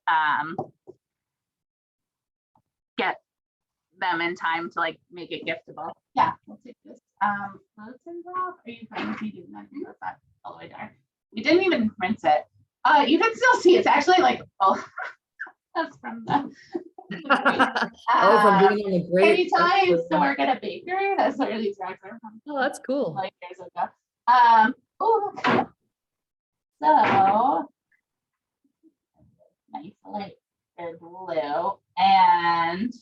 get them in time to like make it giftable. Yeah, we'll take this. Clothespins off. Are you fine with me doing that? That's not all the way down. We didn't even rinse it. You can still see it's actually like, oh, that's from the Oh, from being on the great. Can you tell I used to work at a bakery? That's where these rags are from. Oh, that's cool. Like years ago. So nice light blue and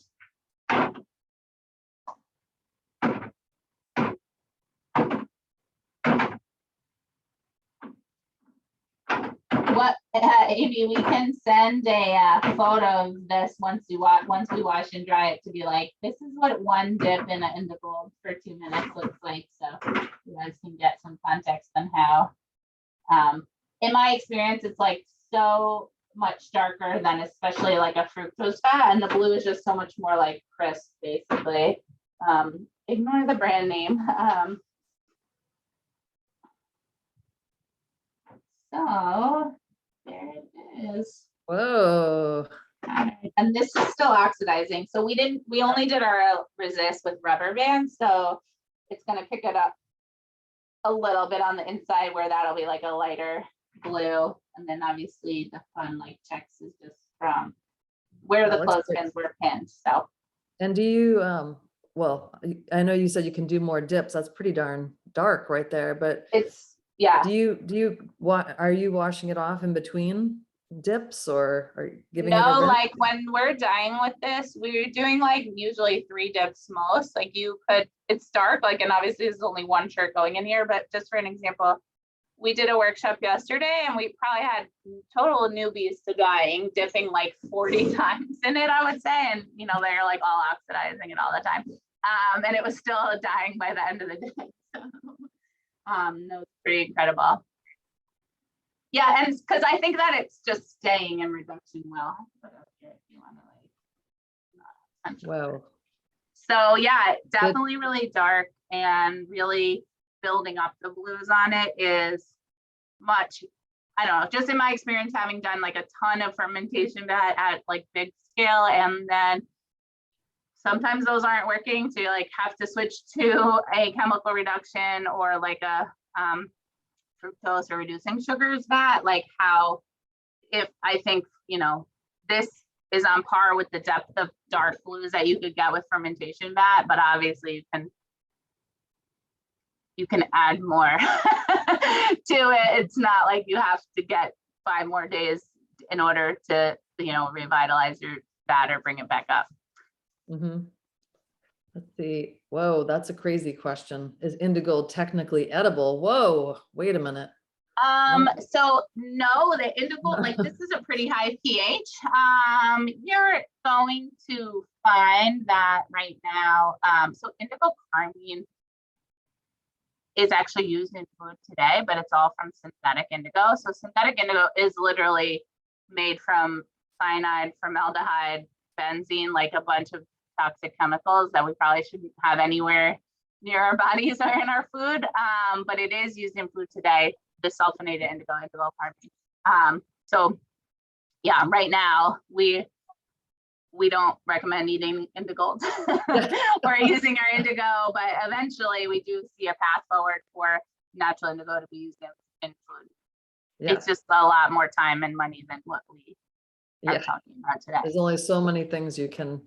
Amy, we can send a photo of this once we wash and dry it to be like, this is what one dip in the gold for 2 minutes looks like. So you guys can get some context on how, in my experience, it's like so much darker than especially like a fructose fat, and the blue is just so much more like crisp, basically. Ignore the brand name. So there it is. Whoa. And this is still oxidizing. So we only did our resist with rubber bands. So it's going to pick it up a little bit on the inside where that'll be like a lighter blue. And then obviously the fun like checks is just from where the clothespins were pinned. So. And do you, well, I know you said you can do more dips. That's pretty darn dark right there, but it's, yeah. are you washing it off in between dips or are you giving it No, a like when we're dyeing with this, we're doing like usually 3 dips most. Like it's dark, like, and obviously there's only 1 shirt going in here, but just for an example, we did a workshop yesterday and we probably had total newbies to dyeing, dipping like 40 times in it, I would say. And, they're like all oxidizing it all the time. And it was still dyeing by the end of the day. So No, it's pretty incredible. Yeah, and because I think that it's just staying in reduction well. Put up here if you want to like. Wow. So yeah, definitely really dark, and really building up the blues on it is much, I don't know, just in my experience, having done like a ton of fermentation at like big scale, and then sometimes those aren't working, so you like have to switch to a chemical reduction or like a fructose or reducing sugars vat, like how, if I think, you know, this is on par with the depth of dark blues that you could get with fermentation vat, but obviously you can add more to it. It's not like you have to get 5 more days in order to, you know, revitalize your vat or bring it back up. Let's see. Whoa, that's a crazy question. Is indigo technically edible? Whoa, wait a minute. So no, the indigo, like this is a pretty high pH. You're going to find that right now. So indigo carmine is actually used in food today, but it's all from synthetic indigo. So synthetic indigo is literally made from cyanide, formaldehyde, benzene, like a bunch of toxic chemicals that we probably shouldn't have anywhere near our bodies or in our food. But it is used in food today, the sulfonated indigo carbonate. So yeah, right now we don't recommend eating indigo or using our indigo, but eventually we do see a path forward for natural indigo to be used in food. Yeah. It's just a lot more time and money than what we are talking about today. There's only so many things you can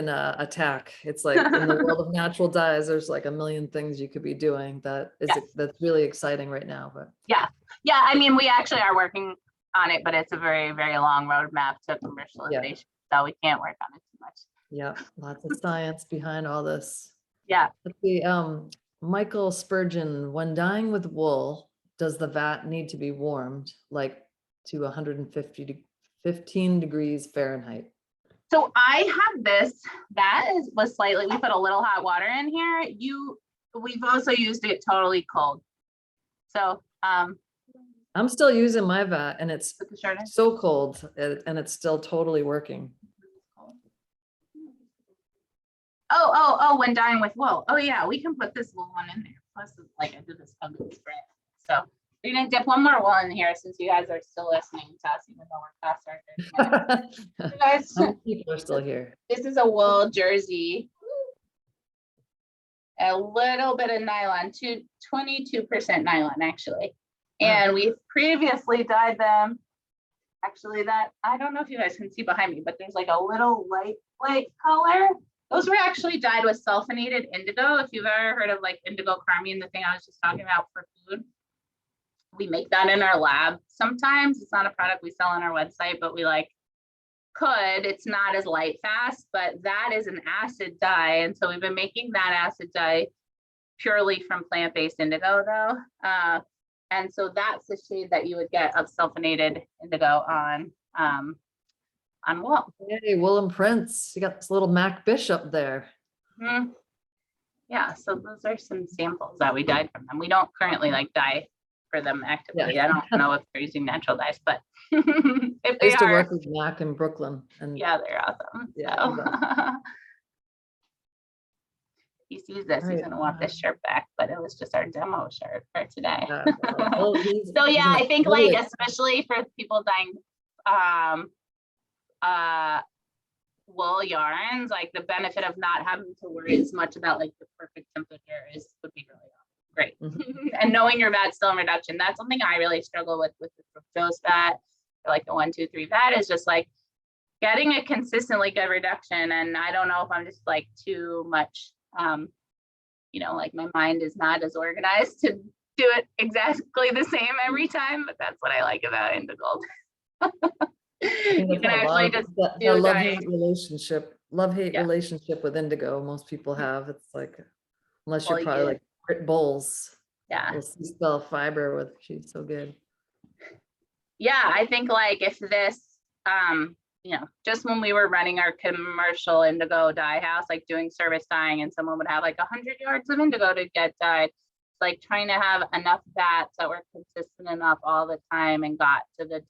attack. It's like in the world of natural dyes, there's like a million things you could be doing that's really exciting right now. But yeah, I mean, we actually are working on it, but it's a very, very long roadmap to commercialization. So we can't work on it too much. Yeah, lots of science behind all this. Yeah. Let's see, Michael Spurgeon, when dyeing with wool, does the vat need to be warmed like to 115 degrees Fahrenheit? So I have this, was slightly, we put a little hot water in here. We've also used it totally cold. So I'm still using my vat and it's so cold and it's still totally working. Oh, when dyeing with wool. Oh yeah, we can put this wool one in there. Plus, like I did this ugly spray. So we're gonna dip one more wool in here since you guys are still listening to us, even though we're past our 30 minutes. Guys, people are still here. This is a wool jersey. A little bit of nylon, 22% nylon actually. And we've previously dyed them. Actually, that I don't know if you guys can see behind me, but there's like a little light color. Those were actually dyed with sulfonated indigo. If you've ever heard of like indigo carmine, the thing I was just talking about for food, we make that in our lab. Sometimes it's not a product we sell on our website, but we it's not as light fast, but that is an acid dye. And so we've been making that acid dye purely from plant-based indigo though. And so that's the shade that you would get of sulfonated indigo on wool. Hey, wool and prints. You got this little Mac Bishop there. Yeah, so those are some samples that we dyed from them. We don't currently dye for them actively. I don't know if they're using natural dyes, but if they I used to are, work with Mac in Brooklyn. And yeah, they're awesome. Yeah, So. He sees this, he's gonna want this shirt back, but it was just our demo shirt for today. So yeah, I think especially for people dyeing wool yarns, the benefit of not having to worry as much about the perfect temperature would be really great. And knowing your vat's still in reduction, that's something I really struggle with the fructose vat, or the 1, 2, 3 vat is just getting a consistently good reduction. And I don't know if I'm just too much my mind is not as organized to do it exactly the same every time, but that's what I like about indigo. You can actually just do love-hate relationship with indigo. Most people have. It's unless you're probably Brit Bowles. Yeah. We'll spell fiber with, she's so good. Yeah, I think if this just when we were running our commercial indigo dye house, doing service dyeing, and someone would have 100 yards of indigo to get dyed, like trying to have enough bats that were consistent enough all the time and got to the,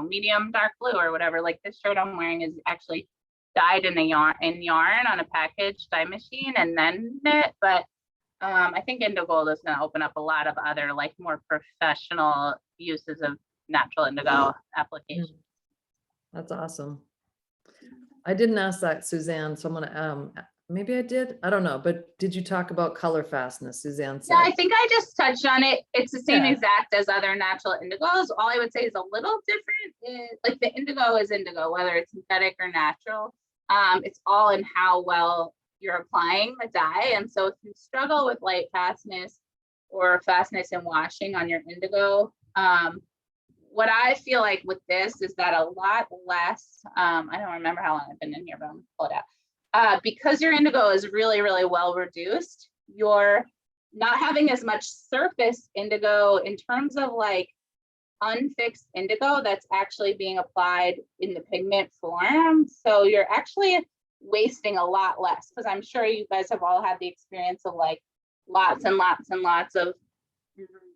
medium dark blue or whatever. Like this shirt I'm wearing is actually dyed in yarn on a package dye machine and then knit. But I think indigo is going to open up a lot of other like more professional uses of natural indigo applications. That's awesome. I didn't ask that, Suzanne, so I'm gonna, maybe I did, I don't know, but did you talk about color fastness, Suzanne said? Yeah, I think I just touched on it. It's the same Yeah. exact as other natural indigos. All I would say is a little different is like the indigo is indigo, whether it's synthetic or natural. It's all in how well you're applying the dye. And so if you struggle with light fastness or fastness in washing on your indigo, what I feel like with this is that a lot less, I don't remember how long I've been in here, but I'm gonna pull it out. Because your indigo is really, really well reduced, you're not having as much surface indigo in terms of like unfixed indigo that's actually being applied in the pigment form. So you're actually wasting a lot less, because I'm sure you guys have all had the experience of like lots and lots and lots of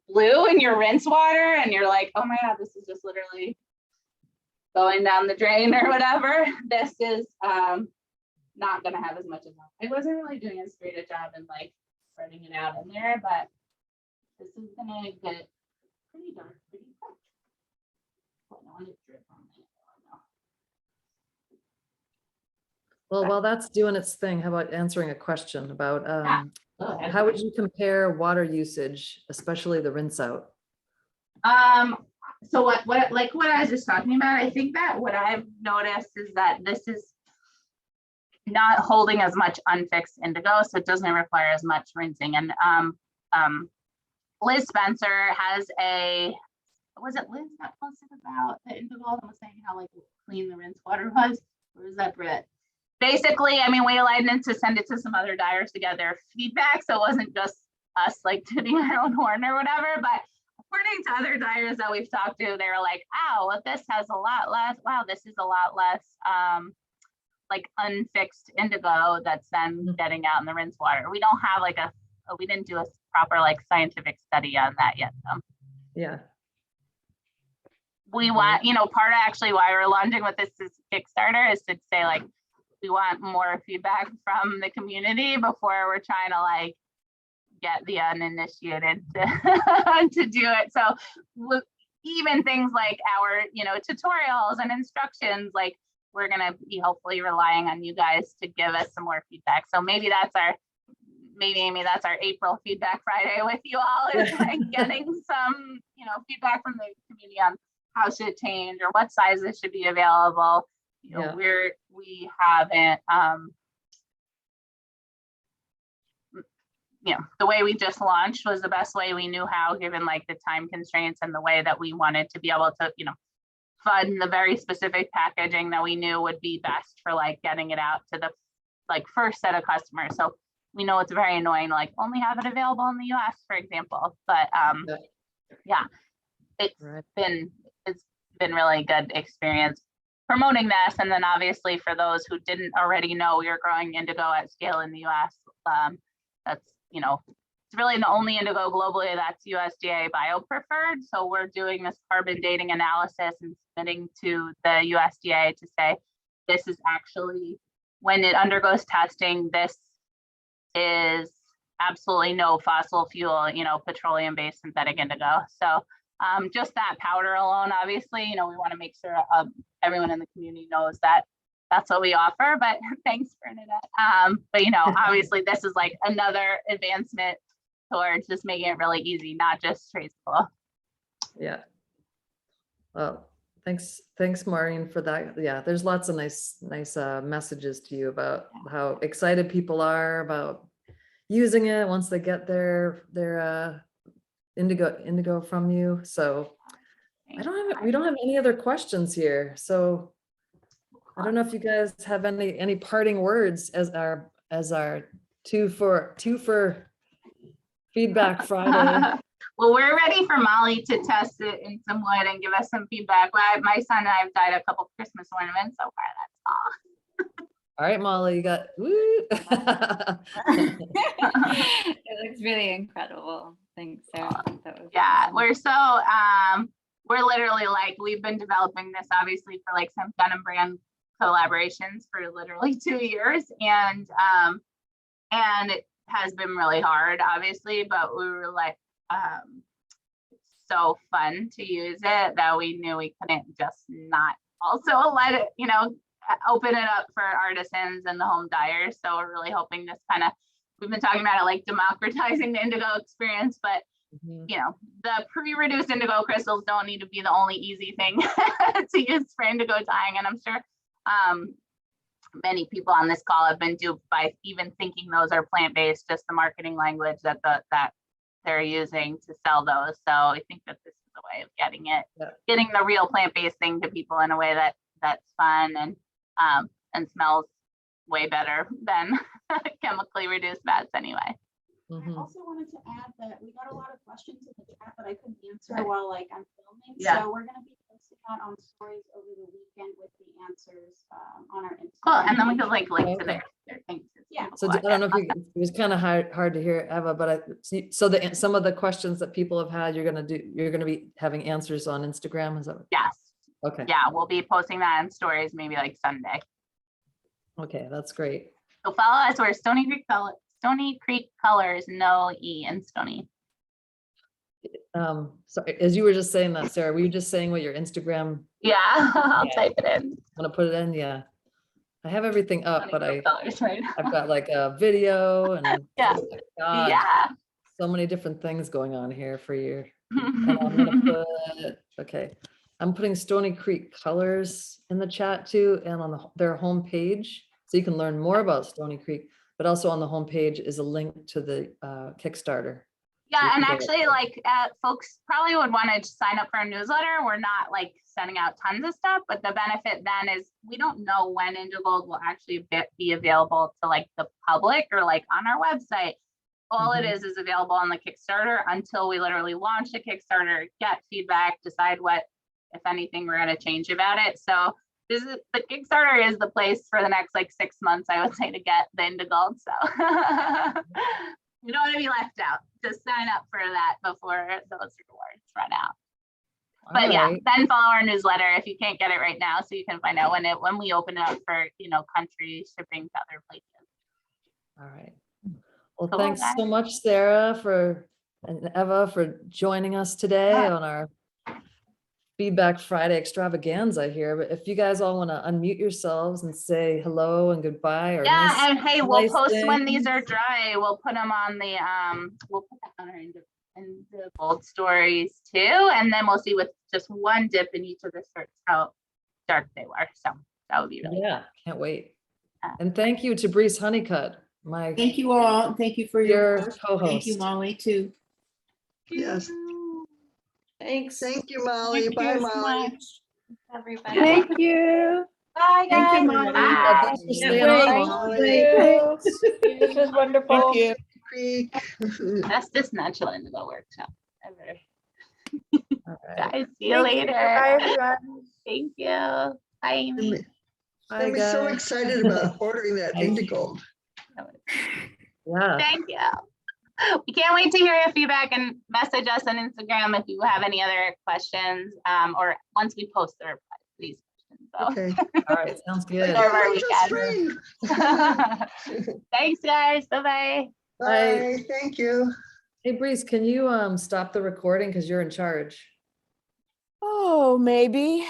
blue in your rinse water and you're like, oh my God, this is just literally going down the drain or whatever. This is not gonna have as much of that. I wasn't really doing as great a job in like spreading it out in there, but this is gonna get pretty dark pretty quick. I don't want it to drip on me. Well, while that's doing its thing, how about answering a question about, Go ahead. how would you compare water usage, especially the rinse out? So what I was just talking about, I think that what I've noticed is that this is not holding as much unfixed indigo, so it doesn't require as much rinsing. And Liz Spencer has was it Liz that posted about the indigo and was saying how like clean the rinse water was? Or was that Britt? Basically, I mean, we aligned to send it to some other dyers to get their feedback. So it wasn't just us like tooting our own horn or whatever, but according to other dyers that we've talked to, they were like, oh, well, this has a lot less, wow, this is a lot less like unfixed indigo that's then getting out in the rinse water. We don't have like we didn't do a proper like scientific study on that yet. So. Yeah. We want, part of actually why we're launching with this is Kickstarter is to say like, we want more feedback from the community before we're trying to like get the uninitiated to do it. So even things like our, tutorials and instructions, like we're going to be hopefully relying on you guys to give us some more feedback. So maybe that's our April feedback Friday with you all is like getting some, feedback from the community on how should it change or what sizes should be available. We haven't, the way we just launched was the best way we knew how, given like the time constraints and the way that we wanted to be able to, fund the very specific packaging that we knew would be best for like getting it out to the like first set of customers. So we know it's very annoying, like only have it available in the US, for example. But yeah, it's been really good experience promoting this. And then obviously for those who didn't already know, we are growing indigo at scale in the US. That's, it's really the only indigo globally that's USDA bio preferred. So we're doing this carbon dating analysis and submitting to the USDA to say, this is actually, when it undergoes testing, this is absolutely no fossil fuel, petroleum-based synthetic indigo. So just that powder alone, obviously, we want to make sure everyone in the community knows that that's what we offer, but thanks, Bernadette. But, obviously this is like another advancement towards just making it really easy, not just traceable. Yeah. Well, thanks, Maureen, for that. Yeah, there's lots of nice messages to you about how excited people are about using it once they get their indigo from you. So we don't have any other questions here. So I don't know if you guys have any parting words as our two for Feedback Friday. Well, we're ready for Molly to test it in some wood and give us some feedback. My son and I have dyed a couple Christmas ornaments so far. That's all. All right, Molly, you got woo. looks really incredible. Thanks, Sarah. That was Yeah, awesome. we're literally like, we've been developing this obviously for like some denim brand collaborations for literally 2 years. And it has been really hard, obviously, but we were like, it's so fun to use it that we knew we couldn't just not also let it, open it up for artisans and the home dyers. So we're really hoping this we've been talking about it like democratizing the indigo experience, but the pre-reduced indigo crystals don't need to be the only easy thing to use for indigo dyeing. And I'm sure many people on this call have been duped by even thinking those are plant-based, just the marketing language that they're using to sell those. So I think that this is a way of getting the real plant-based thing to people in a way that's fun and smells way better than chemically reduced fats anyway. I also wanted to add that we got a lot of questions in the chat that I couldn't answer while I'm filming. Yeah. So we're going to be posting that on stories over the weekend with the answers on our Instagram. Cool. And then we can link to their things. Yeah. So I don't know if it was kind of hard to hear, Eva, but some of the questions that people have had, you're going to be having answers on Instagram. Is that? Yes. Okay. Yeah, we'll be posting that in stories maybe like Sunday. Okay, that's great. So follow us. We're Stony Creek Colors, no E in Stony. So as you were just saying that, Sarah, were you just saying what your Instagram? Yeah, I'll type it in. I'm gonna put it in. Yeah, I have everything up, but Colors, right? I've got like a video and Yeah. oh my God, Yeah. so many different things going on here for you. And I'm gonna I'm putting Stony Creek Colors in the chat too, and on their homepage, so you can learn more about Stony Creek. But also on the homepage is a link to the Kickstarter. Yeah, and actually, folks probably would want to sign up for a newsletter. We're not like sending out tons of stuff, but the benefit then is we don't know when Indigo will actually be available to like the public or like on our website. All it is available on the Kickstarter until we literally launch the Kickstarter, get feedback, decide what, if anything, we're going to change about it. So the Kickstarter is the place for the next like 6 months, I would say, to get the Indigo. So you don't want to be left out. Just sign up for that before those rewards run out. But yeah, then follow our newsletter if you can't get it right now, so you can find out when we open it up for country shipping to other places. All right. Well, Cool, thanks guys. so much, Sarah, and Eva for joining us today on our Feedback Friday extravaganza here. But if you guys all want to unmute yourselves and say hello and goodbye, or Yeah, and hey, we'll nice post when things. these are dry. We'll put them on the we'll put that on our in the bold stories too, and then we'll see with just one dip in each of the shirts how dark they were. So that would be really Can't wait. And thank you to Brees Honeycutt, my Thank you all. Thank you for your your co-host. Thank you, Molly, too. Yes. Thanks. Thank you, Molly. Thank Bye, you so Molly. much. Everybody. Thank you. Bye, Thank guys. you, Molly. Bye. Thanks for Can't staying wait. on, Molly. Thanks. This was wonderful. Thank you. Creek. That's just natural Indigo workshop. Ever. All right. Guys, see you later. Bye, everyone. Thank you. Bye, Amy. Bye, I'm so guys. excited about ordering that Indigo. Yeah. Thank you. We can't wait to hear your feedback and message us on Instagram if you have any other questions, or once we post the replies to these questions. So. Okay. All right. Sounds good. Whatever we Just can. free. Thanks, guys. Bye-bye. Bye. Thank you. Hey, Brees, can you stop the recording because you're in charge? Oh, maybe.